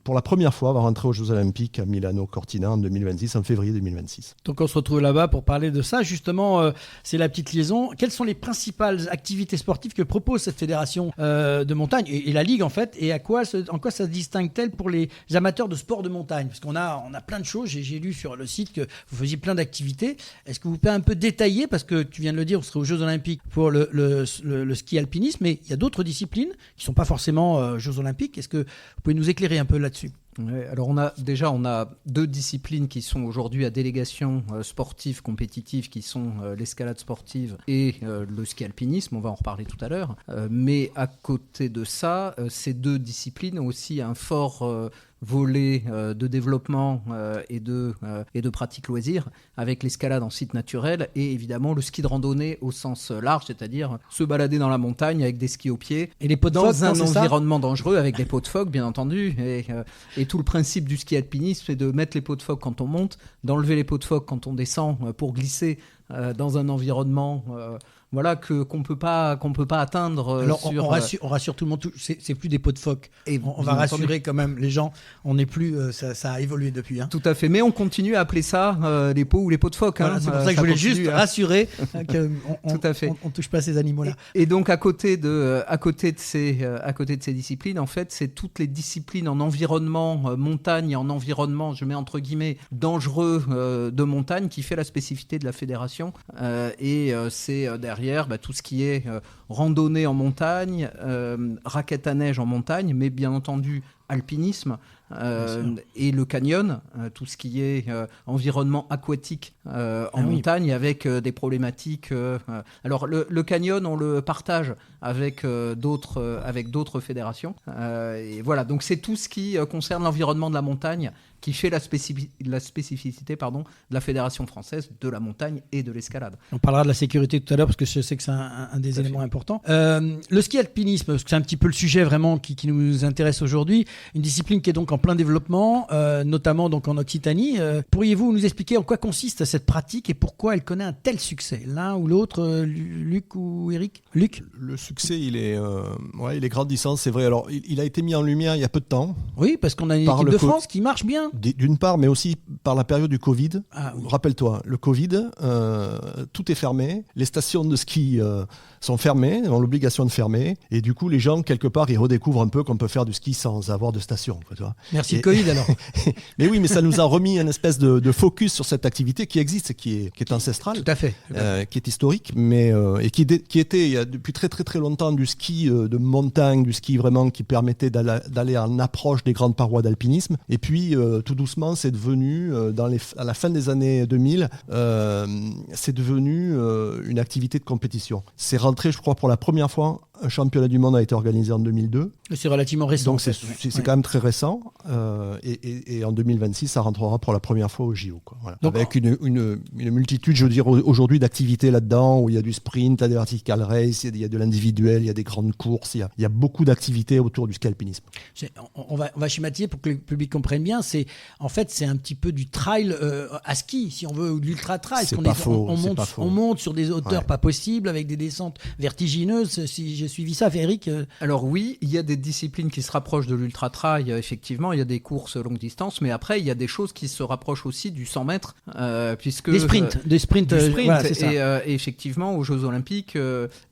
pour la première fois va rentrer aux Jeux Olympiques à Milano-Cortina en 2026, en février 2026. Donc on se retrouve là-bas pour parler de ça. Justement, c'est la petite liaison. Quelles sont les principales activités sportives que propose cette fédération de montagne et la Ligue en fait, et en quoi ça se distingue-t-elle pour les amateurs de sport de montagne? Parce qu'on a plein de choses. J'ai lu sur le site que vous faisiez plein d'activités. Est-ce que vous pouvez un peu détailler, parce que tu viens de le dire, vous serez aux Jeux Olympiques pour le ski alpinisme, mais il y a d'autres disciplines qui ne sont pas forcément Jeux Olympiques. Est-ce que vous pouvez nous éclairer un peu là-dessus? Ouais, alors on a 2 disciplines qui sont aujourd'hui à délégation sportive compétitive, qui sont l'escalade sportive et le ski alpinisme, on va en reparler tout à l'heure, mais à côté de ça, ces 2 disciplines ont aussi un fort volet de développement et de pratique loisirs, avec l'escalade en site naturel et évidemment le ski de randonnée au sens large, c'est-à-dire se balader dans la montagne avec des skis aux pieds, et les pots de dans phoque, un environnement dangereux avec des pots de phoque bien entendu, et tout le principe du ski alpinisme, c'est de mettre les pots de phoque quand on monte, d'enlever les pots de phoque quand on descend pour glisser dans un environnement voilà qu'on peut pas atteindre. Alors on rassure tout le monde, c'est plus des pots de phoque. Et on va rassurer quand même les gens. On n'est plus, ça a évolué depuis. Hein. Tout à fait, mais on continue à appeler ça les pots ou les pots de phoque. Voilà, c'est pour ça que je voulais juste rassurer qu'on tout à fait. On touche pas ces animaux-là. Et donc à côté de ces disciplines, en fait, c'est toutes les disciplines en environnement montagne, en environnement, je mets entre guillemets, dangereux de montagne, qui fait la spécificité de la fédération. C'est derrière tout ce qui est randonnée en montagne, raquette à neige en montagne, mais bien entendu alpinisme et le canyon, tout ce qui est environnement aquatique en montagne, avec des problématiques. Alors le canyon, on le partage avec d'autres fédérations. Et voilà, donc c'est tout ce qui concerne l'environnement de la montagne qui fait la spécificité de la Fédération française de la montagne et de l'escalade. On parlera de la sécurité tout à l'heure parce que je sais que c'est un des éléments importants. Le ski alpinisme, parce que c'est un petit peu le sujet vraiment qui nous intéresse aujourd'hui, une discipline qui est donc en plein développement, notamment donc en Occitanie. Pourriez-vous nous expliquer en quoi consiste cette pratique et pourquoi elle connaît un tel succès? L'un ou l'autre, Luc ou Eric? Luc? Le succès, il est grandissant, c'est vrai. Alors, il a été mis en lumière il y a peu de temps. Oui, parce qu'on a une équipe de France qui marche bien. D'une part, mais aussi par la période du Covid. Oui. Rappelle-toi, le Covid, tout est fermé, les stations de ski sont fermées, ont l'obligation de fermer, et du coup, les gens, quelque part, ils redécouvrent un peu qu'on peut faire du ski sans avoir de station. Tu vois. Merci le Covid, alors. Mais oui, mais ça nous a remis une espèce de focus sur cette activité qui existe, qui est ancestrale, tout à fait. Qui est historique, mais et qui était il y a depuis très très très longtemps du ski de montagne, du ski vraiment qui permettait d'aller en approche des grandes parois d'alpinisme. Et puis tout doucement, c'est devenu à la fin des années 2000, c'est devenu une activité de compétition. C'est rentré, je crois, pour la première fois. Un championnat du monde a été organisé en 2002. C'est relativement récent. Donc c'est quand même très récent. Et en 2026, ça rentrera pour la première fois au JO. Quoi. Voilà. Donc, avec une multitude, je veux dire, aujourd'hui d'activités là-dedans, où il y a du sprint, il y a des vertical race, il y a de l'individuel, il y a des grandes courses, il y a beaucoup d'activités autour du ski alpinisme. On va schématiser pour que le public comprenne bien. C'est un petit peu du trail à ski, si on veut, ou de l'ultra trail. On monte sur des hauteurs pas possibles, avec des descentes vertigineuses. Si j'ai suivi ça, Eric. Alors oui, il y a des disciplines qui se rapprochent de l'ultra-trail, effectivement, il y a des courses longue distance, mais après, il y a des choses qui se rapprochent aussi du 100 mètres, puisque... Des sprints, voilà, c'est ça. Et effectivement, aux Jeux Olympiques,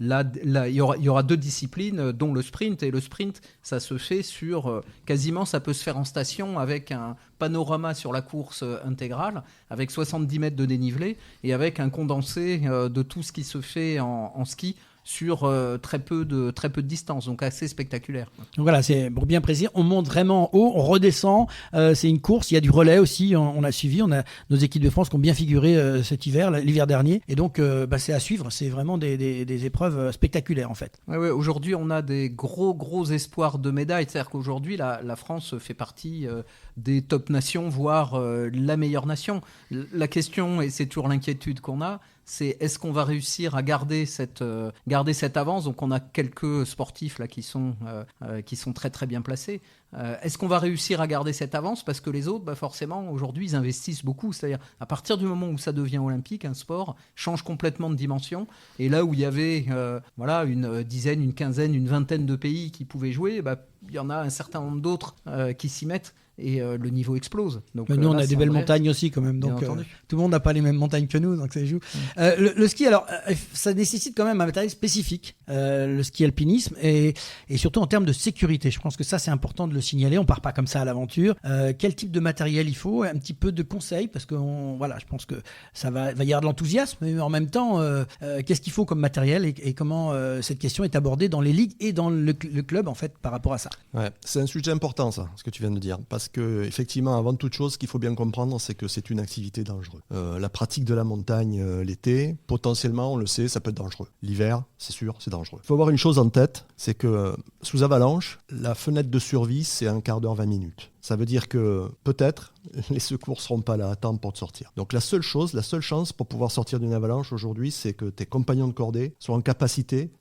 là, il y aura deux disciplines, dont le sprint, et le sprint, ça se fait quasiment, ça peut se faire en station, avec un panorama sur la course intégrale, avec 70 mètres de dénivelé, et avec un condensé de tout ce qui se fait en ski, sur très peu de distance, donc assez spectaculaire. Donc voilà, c'est pour bien préciser, on monte vraiment haut, on redescend, c'est une course, il y a du relais aussi, on a suivi, on a nos équipes de France qui ont bien figuré cet hiver, l'hiver dernier, et donc c'est à suivre, c'est vraiment des épreuves spectaculaires en fait. Ouais, aujourd'hui on a des gros espoirs de médailles, c'est-à-dire qu'aujourd'hui la France fait partie des top nations, voire la meilleure nation. La question, et c'est toujours l'inquiétude qu'on a, c'est est-ce qu'on va réussir à garder cette avance? Donc on a quelques sportifs là qui sont très très bien placés. Est-ce qu'on va réussir à garder cette avance? Parce que les autres, forcément, aujourd'hui, ils investissent beaucoup. C'est-à-dire, à partir du moment où ça devient olympique, un sport change complètement de dimension. Et là où il y avait une dizaine, une quinzaine, une vingtaine de pays qui pouvaient jouer, il y en a un certain nombre d'autres qui s'y mettent. Et le niveau explose. Donc, nous, on a des belles montagnes aussi quand même. Donc, tout le monde n'a pas les mêmes montagnes que nous, donc ça joue. Le ski, alors, ça nécessite quand même un matériel spécifique, le ski alpinisme, et surtout en termes de sécurité. Je pense que ça, c'est important de le signaler. On part pas comme ça à l'aventure. Quel type de matériel il faut? Un petit peu de conseils, parce que je pense que ça va y avoir de l'enthousiasme, mais en même temps, qu'est-ce qu'il faut comme matériel et comment cette question est abordée dans les ligues et dans le club en fait par rapport à ça. Ouais, c'est un sujet important ça, ce que tu viens de dire, parce que effectivement, avant toute chose, ce qu'il faut bien comprendre, c'est que c'est une activité dangereuse. La pratique de la montagne l'été, potentiellement, on le sait, ça peut être dangereux. L'hiver, c'est sûr, c'est dangereux. Il faut avoir une chose en tête, c'est que sous avalanche, la fenêtre de survie, c'est un quart d'heure, 20 minutes. Ça veut dire que peut-être les secours ne seront pas là à temps pour te sortir. Donc la seule chance pour pouvoir sortir d'une avalanche aujourd'hui, c'est que tes compagnons de cordée soient en capacité,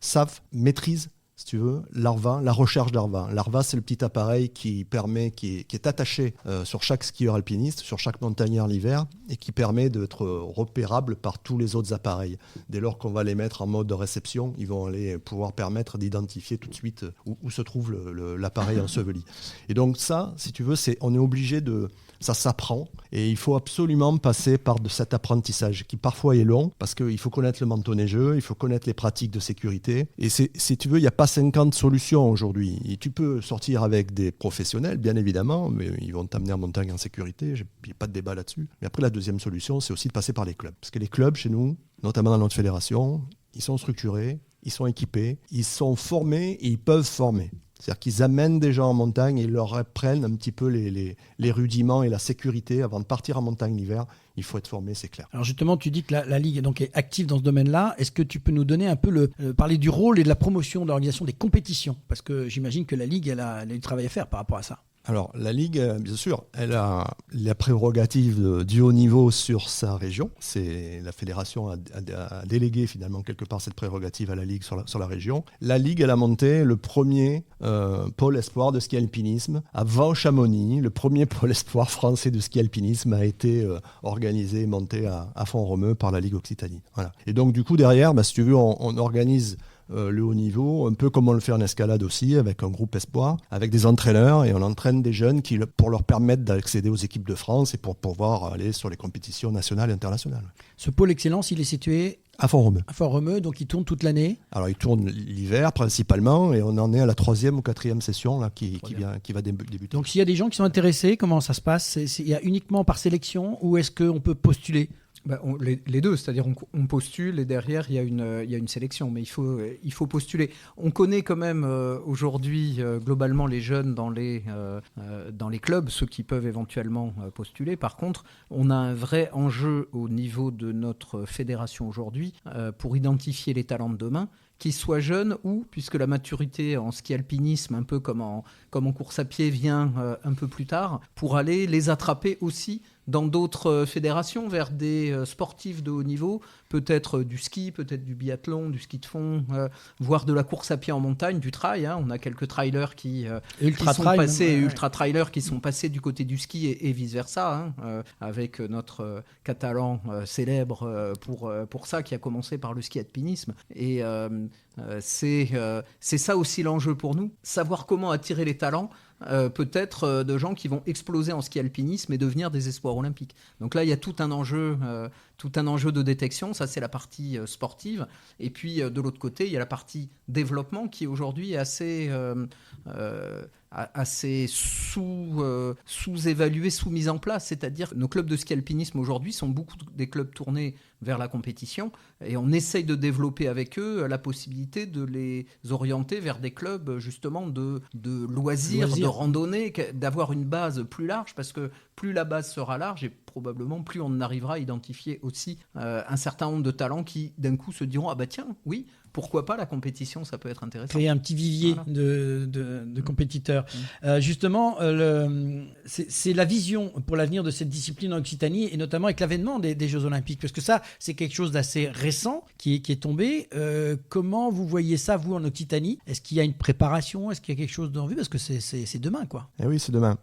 maîtrisent si tu veux, l'ARVA, la recherche d'ARVA. L'ARVA, c'est le petit appareil qui est attaché sur chaque skieur alpiniste, sur chaque montagnard l'hiver, et qui permet d'être repérable par tous les autres appareils. Dès lors qu'on va les mettre en mode de réception, ils vont aller pouvoir permettre d'identifier tout de suite où se trouve l'appareil enseveli. Et donc ça, si tu veux, on est obligé de... Ça s'apprend et il faut absolument passer par de cet apprentissage qui parfois est long parce qu'il faut connaître le manteau neigeux, il faut connaître les pratiques de sécurité. Et si tu veux, il n'y a pas 50 solutions aujourd'hui. Et tu peux sortir avec des professionnels, bien évidemment, mais ils vont t'amener en montagne en sécurité, il n'y a pas de débat là-dessus. Mais après, la deuxième solution, c'est aussi de passer par les clubs. Parce que les clubs, chez nous, notamment dans notre fédération, ils sont structurés, ils sont équipés, ils sont formés et ils peuvent former. C'est-à-dire qu'ils amènent des gens en montagne et ils leur apprennent un petit peu les rudiments et la sécurité. Avant de partir en montagne l'hiver, il faut être formé, c'est clair. Alors justement, tu dis que la Ligue est active dans ce domaine-là. Est-ce que tu peux nous donner un peu parler du rôle et de la promotion de l'organisation des compétitions ? Parce que j'imagine que la Ligue, elle a du travail à faire par rapport à ça. Alors, la Ligue, bien sûr, elle a la prérogative du haut niveau sur sa région. La fédération a délégué finalement quelque part cette prérogative à la Ligue sur la région. La Ligue, elle a monté le premier pôle espoir de ski alpinisme avant Chamonix. Le premier pôle espoir français de ski alpinisme a été organisé et monté à Font-Romeu par la Ligue Occitanie. Voilà. Et donc, du coup, derrière, si tu veux, on organise le haut niveau, un peu comme on le fait en escalade aussi, avec un groupe espoir, avec des entraîneurs, et on entraîne des jeunes pour leur permettre d'accéder aux équipes de France et pour pouvoir aller sur les compétitions nationales et internationales. Ce pôle excellence, il est situé à Font-Romeu. À Font-Romeu, donc il tourne toute l'année. Alors il tourne l'hiver principalement, et on en est à la 3e ou 4e session là, qui va débuter. Donc s'il y a des gens qui sont intéressés, comment ça se passe ? Il y a uniquement par sélection ou est-ce qu'on peut postuler ? Les deux, c'est-à-dire on postule et derrière il y a une sélection, mais il faut postuler. On connaît quand même aujourd'hui globalement les jeunes dans les clubs, ceux qui peuvent éventuellement postuler. Par contre, on a un vrai enjeu au niveau de notre fédération aujourd'hui pour identifier les talents de demain, qu'ils soient jeunes ou, puisque la maturité en ski alpinisme, un peu comme en course à pied, vient un peu plus tard, pour aller les attraper aussi dans d'autres fédérations, vers des sportifs de haut niveau, peut-être du ski, peut-être du biathlon, du ski de fond, voire de la course à pied en montagne, du trail. On a quelques trailers qui ultra-trailers qui sont passés du côté du ski et vice-versa, avec notre Catalan célèbre pour ça, qui a commencé par le ski alpinisme. Et c'est ça aussi l'enjeu pour nous, savoir comment attirer les talents, peut-être de gens qui vont exploser en ski alpinisme et devenir des espoirs olympiques. Donc là, il y a tout un enjeu de détection. Ça, c'est la partie sportive. Et puis, de l'autre côté, il y a la partie développement qui aujourd'hui est assez sous-évaluée, sous-mise en place. C'est-à-dire que nos clubs de ski alpinisme aujourd'hui sont beaucoup des clubs tournés vers la compétition, et on essaye de développer avec eux la possibilité de les orienter vers des clubs justement de loisirs, de randonnée, d'avoir une base plus large, parce que plus la base sera large et probablement plus on arrivera à identifier aussi un certain nombre de talents qui d'un coup se diront « Ah bah tiens, oui, pourquoi pas la compétition, ça peut être intéressant ». Créer un petit vivier de compétiteurs. Justement, c'est la vision pour l'avenir de cette discipline en Occitanie, et notamment avec l'avènement des Jeux Olympiques, parce que ça, c'est quelque chose d'assez récent qui est tombé. Comment vous voyez ça, vous, en Occitanie ? Est-ce qu'il y a une préparation ? Est-ce qu'il y a quelque chose d'en vue ? Parce que c'est demain, quoi. Eh oui, c'est demain.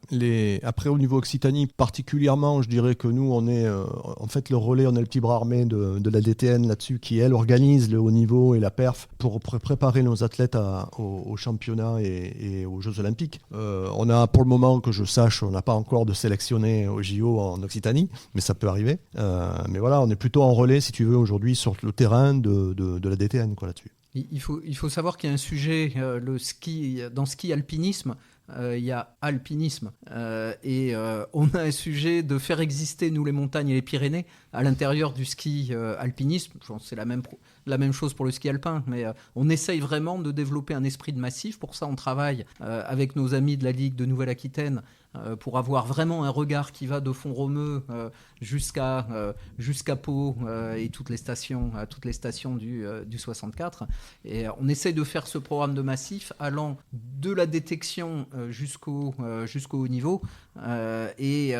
Après, au niveau Occitanie, particulièrement, je dirais que nous, on est en fait le relais, on est le petit bras armé de la DTN là-dessus, qui, elle, organise le haut niveau et la perf pour préparer nos athlètes aux championnats et aux Jeux Olympiques. On a, pour le moment, que je sache, on n'a pas encore de sélectionné au JO en Occitanie, mais ça peut arriver. Mais voilà, on est plutôt en relais, si tu veux, aujourd'hui sur le terrain de la DTN, quoi, là-dessus. Il faut savoir qu'il y a un sujet, le ski, dans ski alpinisme, il y a alpinisme, et on a un sujet de faire exister, nous, les montagnes et les Pyrénées à l'intérieur du ski alpinisme. Je pense que c'est la même chose pour le ski alpin, mais on essaye vraiment de développer un esprit de massif. Pour ça, on travaille avec nos amis de la Ligue de Nouvelle-Aquitaine pour avoir vraiment un regard qui va de Font-Romeu jusqu'à Pau et toutes les stations du 64. Et on essaye de faire ce programme de massif allant de la détection jusqu'au haut niveau, et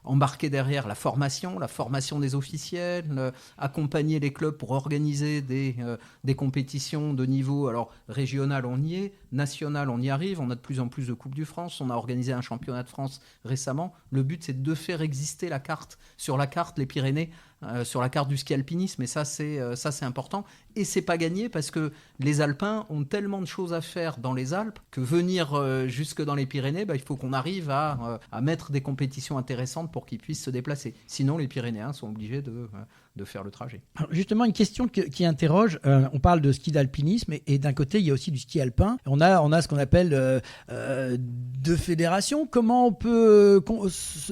embarquer derrière la formation des officiels, accompagner les clubs pour organiser des compétitions de niveau, alors régional on y est, national on y arrive, on a de plus en plus de Coupe du France, on a organisé un championnat de France récemment. Le but c'est de faire exister la carte, sur la carte les Pyrénées, sur la carte du ski alpinisme, et ça c'est important. Et c'est pas gagné parce que les Alpins ont tellement de choses à faire dans les Alpes que venir jusque dans les Pyrénées, il faut qu'on arrive à mettre des compétitions intéressantes pour qu'ils puissent se déplacer. Sinon, les Pyrénéens sont obligés de faire le trajet. Alors justement, une question qui interroge, on parle de ski d'alpinisme et d'un côté, il y a aussi du ski alpin. On a ce qu'on appelle deux fédérations. Comment on peut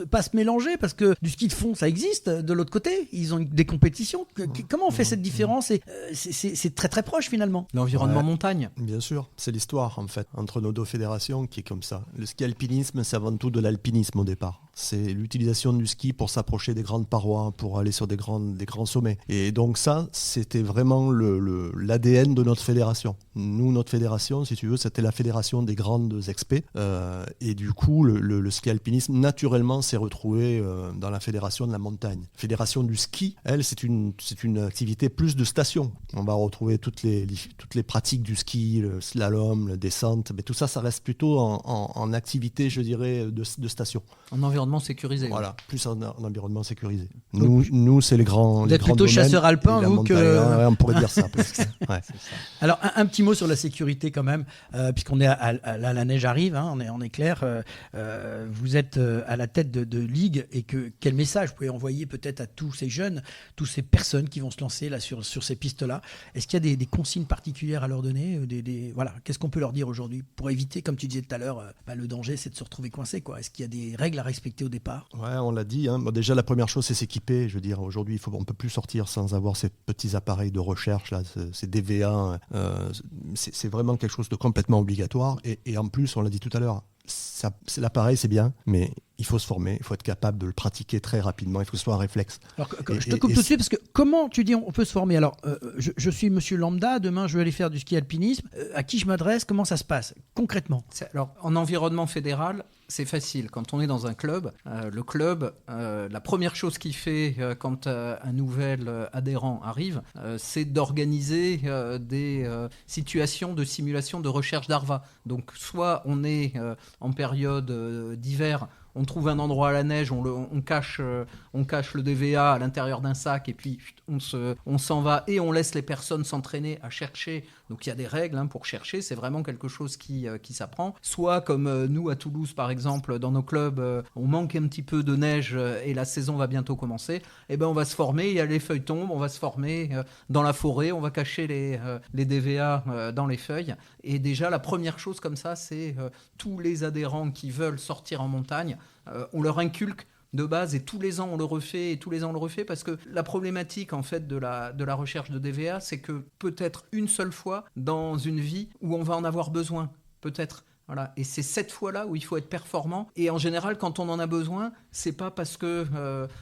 pas se mélanger? Parce que du ski de fond, ça existe. De l'autre côté, ils ont des compétitions. Comment on fait cette différence? Et c'est très très proche finalement. L'environnement montagne. Bien sûr, c'est l'histoire en fait entre nos deux fédérations qui est comme ça. Le ski alpinisme, c'est avant tout de l'alpinisme au départ. C'est l'utilisation du ski pour s'approcher des grandes parois, pour aller sur des grands sommets. Et donc ça, c'était vraiment l'ADN de notre fédération. Nous, notre fédération, si tu veux, c'était la fédération des grandes expés. Et du coup, le ski alpinisme, naturellement, s'est retrouvé dans la fédération de la montagne. Fédération du ski, elle, c'est une activité plus de station. On va retrouver toutes les pratiques du ski, le slalom, la descente, mais tout ça, ça reste plutôt en activité, je dirais, de station. En environnement sécurisé. Voilà, plus en environnement sécurisé. Nous, c'est les grands. Vous êtes plutôt chasseur alpin, vous, que. Ouais, on pourrait dire ça. Ouais. C'est ça. Alors, un petit mot sur la sécurité quand même, puisqu'on est la neige arrive, hein, on est clair. Vous êtes à la tête de ligue et quel message vous pouvez envoyer peut-être à tous ces jeunes, toutes ces personnes qui vont se lancer là sur ces pistes-là? Est-ce qu'il y a des consignes particulières à leur donner? Voilà, qu'est-ce qu'on peut leur dire aujourd'hui pour éviter, comme tu disais tout à l'heure, le danger, c'est de se retrouver coincé, quoi. Est-ce qu'il y a des règles à respecter au départ? Ouais, on l'a dit. Bon, déjà, la première chose, c'est s'équiper. Je veux dire, aujourd'hui, on ne peut plus sortir sans avoir ces petits appareils de recherche, là, ces DVA. C'est vraiment quelque chose de complètement obligatoire. Et en plus, on l'a dit tout à l'heure, l'appareil, c'est bien, mais il faut se former, il faut être capable de le pratiquer très rapidement, il faut que ce soit un réflexe. Alors, je te coupe tout de suite parce que comment tu dis on peut se former? Alors, je suis monsieur lambda, demain je vais aller faire du ski alpinisme. À qui je m'adresse? Comment ça se passe concrètement? Alors, en environnement fédéral, c'est facile. Quand on est dans un club, le club, la première chose qu'il fait quand un nouvel adhérent arrive, c'est d'organiser des situations de simulation de recherche d'ARVA. Donc, soit on est en période d'hiver, on trouve un endroit à la neige, on cache le DVA à l'intérieur d'un sac et puis on s'en va et on laisse les personnes s'entraîner à chercher. Donc il y a des règles pour chercher, c'est vraiment quelque chose qui s'apprend. Soit comme nous à Toulouse par exemple, dans nos clubs, on manque un petit peu de neige et la saison va bientôt commencer, et ben on va se former, il y a les feuilles tombent, on va se former dans la forêt, on va cacher les DVA dans les feuilles. Et déjà la première chose comme ça, c'est tous les adhérents qui veulent sortir en montagne, on leur inculque de base, et tous les ans on le refait, parce que la problématique en fait de la recherche de DVA, c'est que peut-être une seule fois dans une vie où on va en avoir besoin, peut-être. Voilà. Et c'est cette fois-là où il faut être performant. Et en général, quand on en a besoin, c'est pas parce que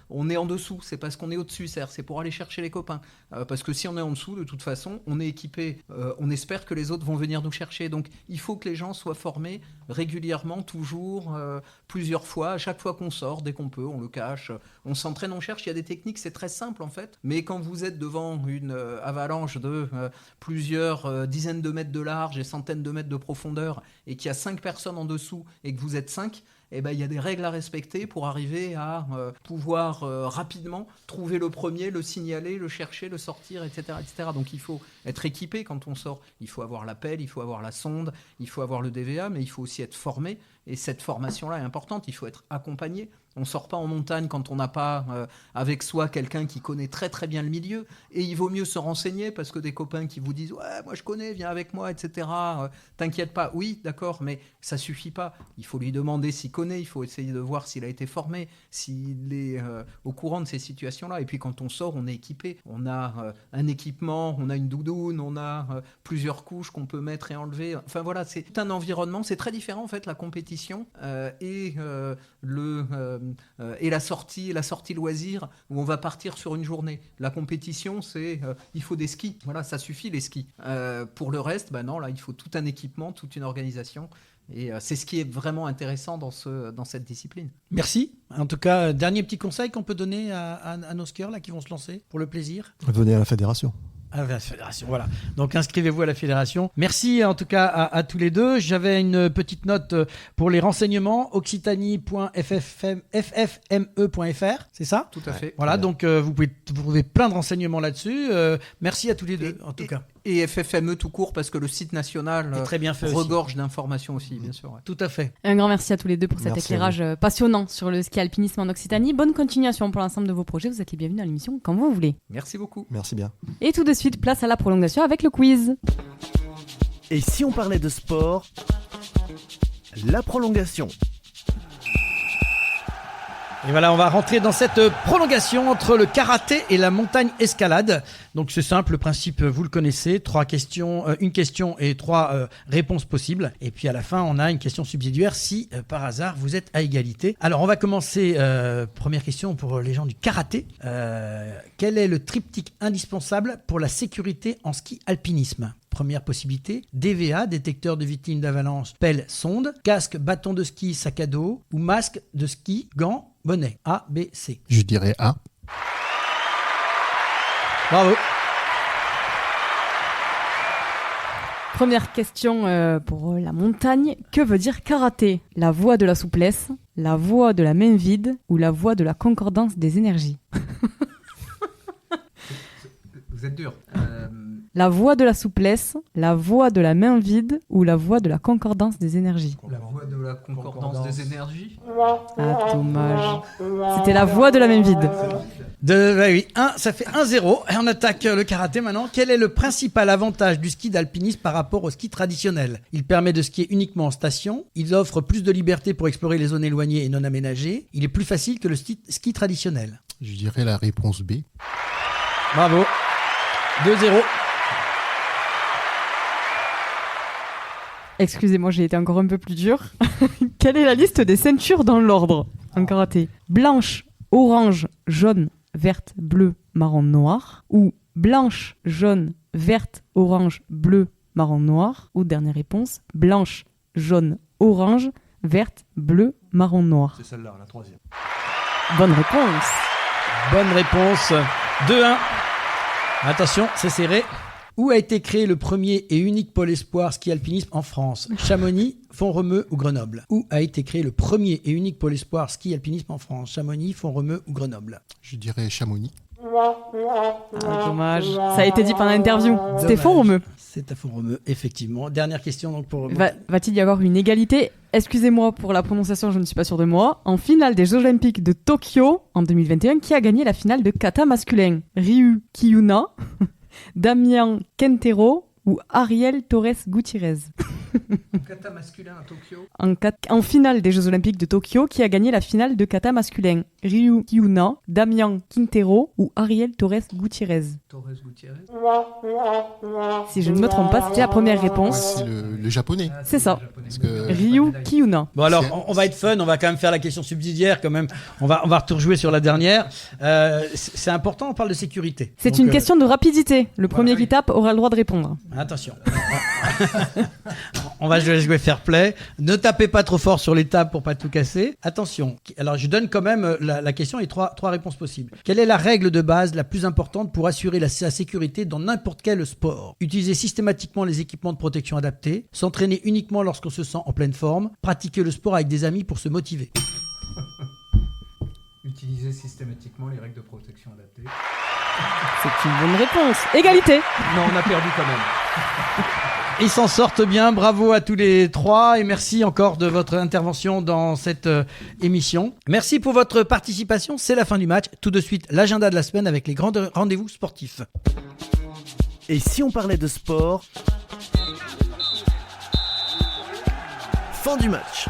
on est en dessous, c'est parce qu'on est au-dessus. C'est pour aller chercher les copains. Parce que si on est en dessous, de toute façon, on est équipé. On espère que les autres vont venir nous chercher. Donc, il faut que les gens soient formés régulièrement, toujours, plusieurs fois. À chaque fois qu'on sort, dès qu'on peut, on le cache. On s'entraîne, on cherche. Il y a des techniques, c'est très simple en fait. Mais quand vous êtes devant une avalanche de plusieurs dizaines de mètres de large et centaines de mètres de profondeur, et qu'il y a 5 personnes en dessous et que vous êtes 5, eh ben, il y a des règles à respecter pour arriver à pouvoir rapidement trouver le premier, le signaler, le chercher, le sortir, etc., etc. Donc il faut être équipé quand on sort. Il faut avoir la pelle, il faut avoir la sonde, il faut avoir le DVA, mais il faut aussi être formé. Et cette formation-là est importante, il faut être accompagné. On ne sort pas en montagne quand on n'a pas avec soi quelqu'un qui connaît très très bien le milieu. Et il vaut mieux se renseigner parce que des copains qui vous disent « Ouais, moi je connais, viens avec moi, etc. T'inquiète pas. » Oui, d'accord, mais ça ne suffit pas. Il faut lui demander s'il connaît, il faut essayer de voir s'il a été formé, s'il est au courant de ces situations-là. Et puis quand on sort, on est équipé. On a un équipement, on a une doudoune, on a plusieurs couches qu'on peut mettre et enlever. Enfin voilà, c'est tout un environnement. C'est très différent en fait, la compétition et la sortie loisir où on va partir sur une journée. La compétition, c'est il faut des skis. Voilà, ça suffit les skis. Pour le reste, non, là, il faut tout un équipement, toute une organisation. Et c'est ce qui est vraiment intéressant dans cette discipline. Merci. En tout cas, dernier petit conseil qu'on peut donner à nos skieurs là, qui vont se lancer pour le plaisir. Venez à la fédération. À la fédération, voilà. Donc inscrivez-vous à la fédération. Merci en tout cas à tous les deux. J'avais une petite note pour les renseignements, occitanie.ffme.fr, c'est ça ? Tout à fait. Voilà, donc vous pouvez trouver plein de renseignements là-dessus. Merci à tous les deux en tout cas. Et FFME tout court parce que le site national C'est très bien fait regorge d'informations aussi, bien sûr. Ouais. Tout à fait. Un grand merci à tous les deux pour cet Merci éclairage passionnant sur le ski alpinisme en Occitanie. Bonne continuation pour l'ensemble de vos projets. Vous êtes les bienvenus dans l'émission quand vous voulez. Merci beaucoup. Merci bien. Et tout de suite, place à la prolongation avec le quiz. Et si on parlait de sport, la prolongation. Et voilà, on va rentrer dans cette prolongation entre le karaté et la montagne escalade. Donc c'est simple, le principe, vous le connaissez, 3 questions, une question et 3 réponses possibles. Et puis à la fin, on a une question subsidiaire si par hasard vous êtes à égalité. Alors on va commencer, première question pour les gens du karaté. Quel est le triptyque indispensable pour la sécurité en ski alpinisme ? Première possibilité, DVA, détecteur de victimes d'avalanche, pelle, sonde, casque, bâton de ski, sac à dos, ou masque de ski, gants, bonnet. A, B, C. Je dirais A. Bravo. Première question pour la montagne. Que veut dire karaté ? La voie de la souplesse, la voie de la main vide ou la voie de la concordance des énergies ? Vous êtes dur. La voie de la souplesse, la voie de la main vide ou la voie de la concordance des énergies ? La voie de la concordance des énergies. Ah, dommage. C'était la voie de la main vide. Oui, ça fait 1-0. Et on attaque le karaté maintenant. Quel est le principal avantage du ski d'alpinisme par rapport au ski traditionnel ? Il permet de skier uniquement en station. Il offre plus de liberté pour explorer les zones éloignées et non aménagées. Il est plus facile que le ski traditionnel. Je dirais la réponse B. Bravo. 2-0. Excusez-moi, j'ai été encore un peu plus dur. Quelle est la liste des ceintures dans l'ordre en karaté ? Blanche, orange, jaune, verte, bleu, marron, noir. Ou blanche, jaune, verte, orange, bleu, marron, noir. Ou dernière réponse, blanche, jaune, orange, verte, bleu, marron, noir. C'est celle-là, la troisième. Bonne réponse. Bonne réponse. 2-1. Attention, c'est serré. Où a été créé le premier et unique pôle espoir ski alpinisme en France ? Chamonix, Font-Romeu ou Grenoble ? Où a été créé le premier et unique pôle espoir ski alpinisme en France ? Chamonix, Font-Romeu ou Grenoble ? Je dirais Chamonix. Ah, dommage. Ça a été dit pendant l'interview. C'était Font-Romeu. C'est à Font-Romeu, effectivement. Dernière question donc pour... Va-t-il y avoir une égalité ? Excusez-moi pour la prononciation, je ne suis pas sûre de moi. En finale des Jeux Olympiques de Tokyo en 2021, qui a gagné la finale de kata masculin ? Ryu Kiyuna, Damien Quintero ou Ariel Torres Gutiérrez ? Kata masculin à Tokyo. En finale des Jeux Olympiques de Tokyo, qui a gagné la finale de kata masculin ? Ryu Kiyuna, Damien Quintero ou Ariel Torres Gutiérrez ? Torres Gutiérrez. Si je ne me trompe pas, c'était la première réponse. C'est le japonais. C'est ça. Parce que Ryu Kiyuna. Bon alors, on va être fun, on va quand même faire la question subsidiaire quand même. On va rejouer sur la dernière. C'est important, on parle de sécurité. C'est Donc, une question de rapidité. Le premier qui tape aura le droit de répondre. Attention. On va jouer fair play. Ne tapez pas trop fort sur les tables pour pas tout casser. Attention. Alors je donne quand même la question et trois réponses possibles. Quelle est la règle de base la plus importante pour assurer la sécurité dans n'importe quel sport ? Utiliser systématiquement les équipements de protection adaptés, s'entraîner uniquement lorsqu'on se sent en pleine forme, pratiquer le sport avec des amis pour se motiver. Utiliser systématiquement les règles de protection adaptées. C'est une bonne réponse. Égalité. Non, on a perdu quand même. Ils s'en sortent bien, bravo à tous les trois et merci encore de votre intervention dans cette émission. Merci pour votre participation, c'est la fin du match. Tout de suite, l'agenda de la semaine avec les grands rendez-vous sportifs. Et si on parlait de sport ? Fin du match.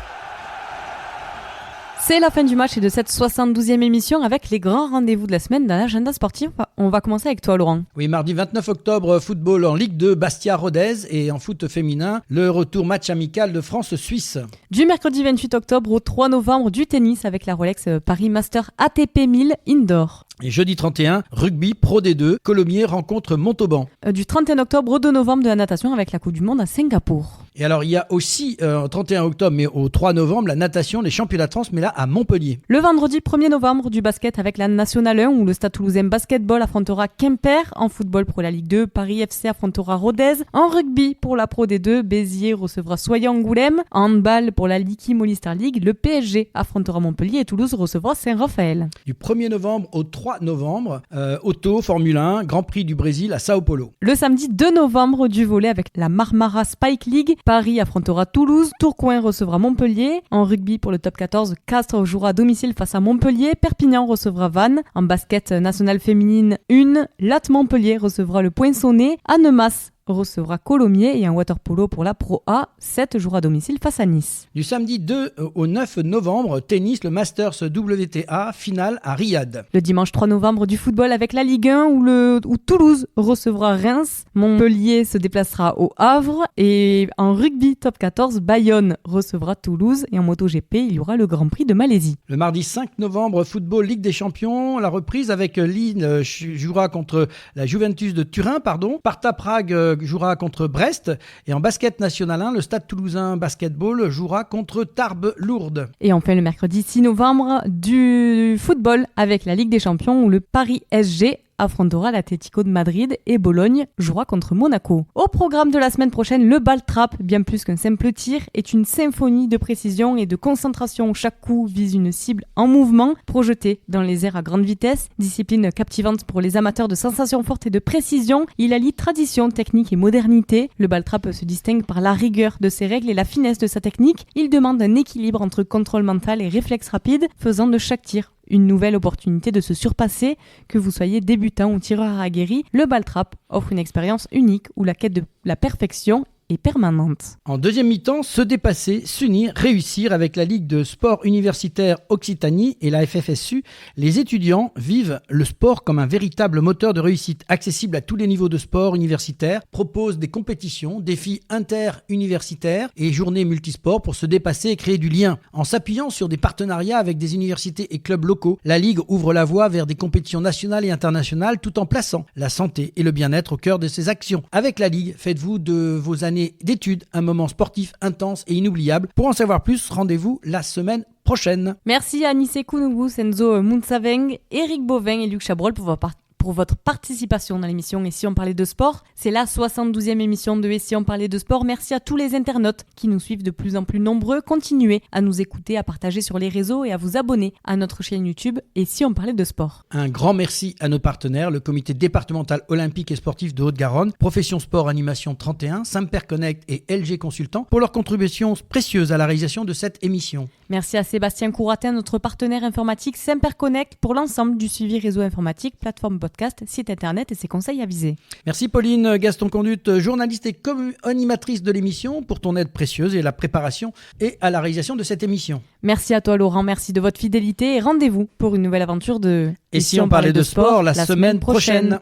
C'est la fin du match et de cette 72e émission avec les grands rendez-vous de la semaine dans l'agenda sportif. On va commencer avec toi, Laurent. Oui, mardi 29 octobre, football en Ligue 2, Bastia-Rodez et en foot féminin, le retour match amical de France-Suisse. Du mercredi 28 octobre au 3 novembre, du tennis avec la Rolex Paris Master ATP 1000 Indoor. Et jeudi 31, rugby Pro D2, Colomiers rencontre Montauban. Du 31 octobre au 2 novembre de la natation avec la Coupe du Monde à Singapour. Et alors il y a aussi, 31 octobre, mais au 3 novembre, la natation, les championnats de France, mais là à Montpellier. Le vendredi 1er novembre, du basket avec la Nationale 1 où le Stade Toulousain Basketball affrontera Quimper. En football pour la Ligue 2, Paris FC affrontera Rodez. En rugby pour la Pro D2, Béziers recevra Soyons-Angoulême. En handball pour la Liquiim All-Star League, le PSG affrontera Montpellier et Toulouse recevra Saint-Raphaël. Du 1er novembre au 3 novembre, Auto, Formule 1, Grand Prix du Brésil à Sao Paulo. Le samedi 2 novembre, du volley avec la Marmara Spike League. Paris affrontera Toulouse, Tourcoing recevra Montpellier. En rugby pour le top 14, Castres jouera à domicile face à Montpellier. Perpignan recevra Vannes. En basket nationale féminine 1, Latte Montpellier recevra le Poinçonnet. Annemasse recevra Colomiers et en waterpolo pour la Pro A, 7 jouera à domicile face à Nice. Du samedi 2 au 9 novembre, tennis, le Masters WTA, finale à Riyad. Le dimanche 3 novembre, du football avec la Ligue 1 où Toulouse recevra Reims, Montpellier se déplacera au Havre et en rugby top 14, Bayonne recevra Toulouse et en MotoGP, il y aura le Grand Prix de Malaisie. Le mardi 5 novembre, football Ligue des Champions, la reprise avec Lille jouera contre la Juventus de Turin, Sparta Prague jouera contre Brest et en basket national 1, le Stade Toulousain Basketball jouera contre Tarbes Lourdes. Et enfin le mercredi 6 novembre, du football avec la Ligue des Champions où le Paris SG affrontera l'Atlético de Madrid et Bologne jouera contre Monaco. Au programme de la semaine prochaine, le ball trap, bien plus qu'un simple tir, est une symphonie de précision et de concentration. Chaque coup vise une cible en mouvement, projetée dans les airs à grande vitesse. Discipline captivante pour les amateurs de sensations fortes et de précision. Il allie tradition, technique et modernité. Le ball trap se distingue par la rigueur de ses règles et la finesse de sa technique. Il demande un équilibre entre contrôle mental et réflexe rapide, faisant de chaque tir une nouvelle opportunité de se surpasser. Que vous soyez débutant ou tireur aguerri, le ball trap offre une expérience unique où la quête de la perfection est permanente. En deuxième mi-temps, se dépasser, s'unir, réussir avec la Ligue de sport universitaire Occitanie et la FFSU. Les étudiants vivent le sport comme un véritable moteur de réussite, accessible à tous les niveaux de sport universitaire, propose des compétitions, défis inter-universitaires et journées multisports pour se dépasser et créer du lien. En s'appuyant sur des partenariats avec des universités et clubs locaux, la Ligue ouvre la voie vers des compétitions nationales et internationales tout en plaçant la santé et le bien-être au cœur de ses actions. Avec la Ligue, faites-vous de vos années d'études un moment sportif intense et inoubliable. Pour en savoir plus, rendez-vous la semaine prochaine. Merci à Anissé Kounougou, Enzo Mounsaveng, Eric Bovin et Luc Chabrol pour votre participation dans l'émission Et si on parlait de sport. C'est la 72e émission de Et si on parlait de sport. Merci à tous les internautes qui nous suivent de plus en plus nombreux. Continuez à nous écouter, à partager sur les réseaux et à vous abonner à notre chaîne YouTube Et si on parlait de sport. Un grand merci à nos partenaires, le comité départemental olympique et sportif de Haute-Garonne, Profession Sport Animation 31, Samper Connect et LG Consultant pour leur contribution précieuse à la réalisation de cette émission. Merci à Sébastien Couratin, notre partenaire informatique Samper Connect pour l'ensemble du suivi réseau informatique, plateforme podcast, site internet et ses conseils avisés. Merci Pauline Gaston-Conduite, journaliste et animatrice de l'émission, pour ton aide précieuse et la préparation et à la réalisation de cette émission. Merci à toi Laurent, merci de votre fidélité et rendez-vous pour une nouvelle aventure de Et si on parlait de sport la semaine prochaine.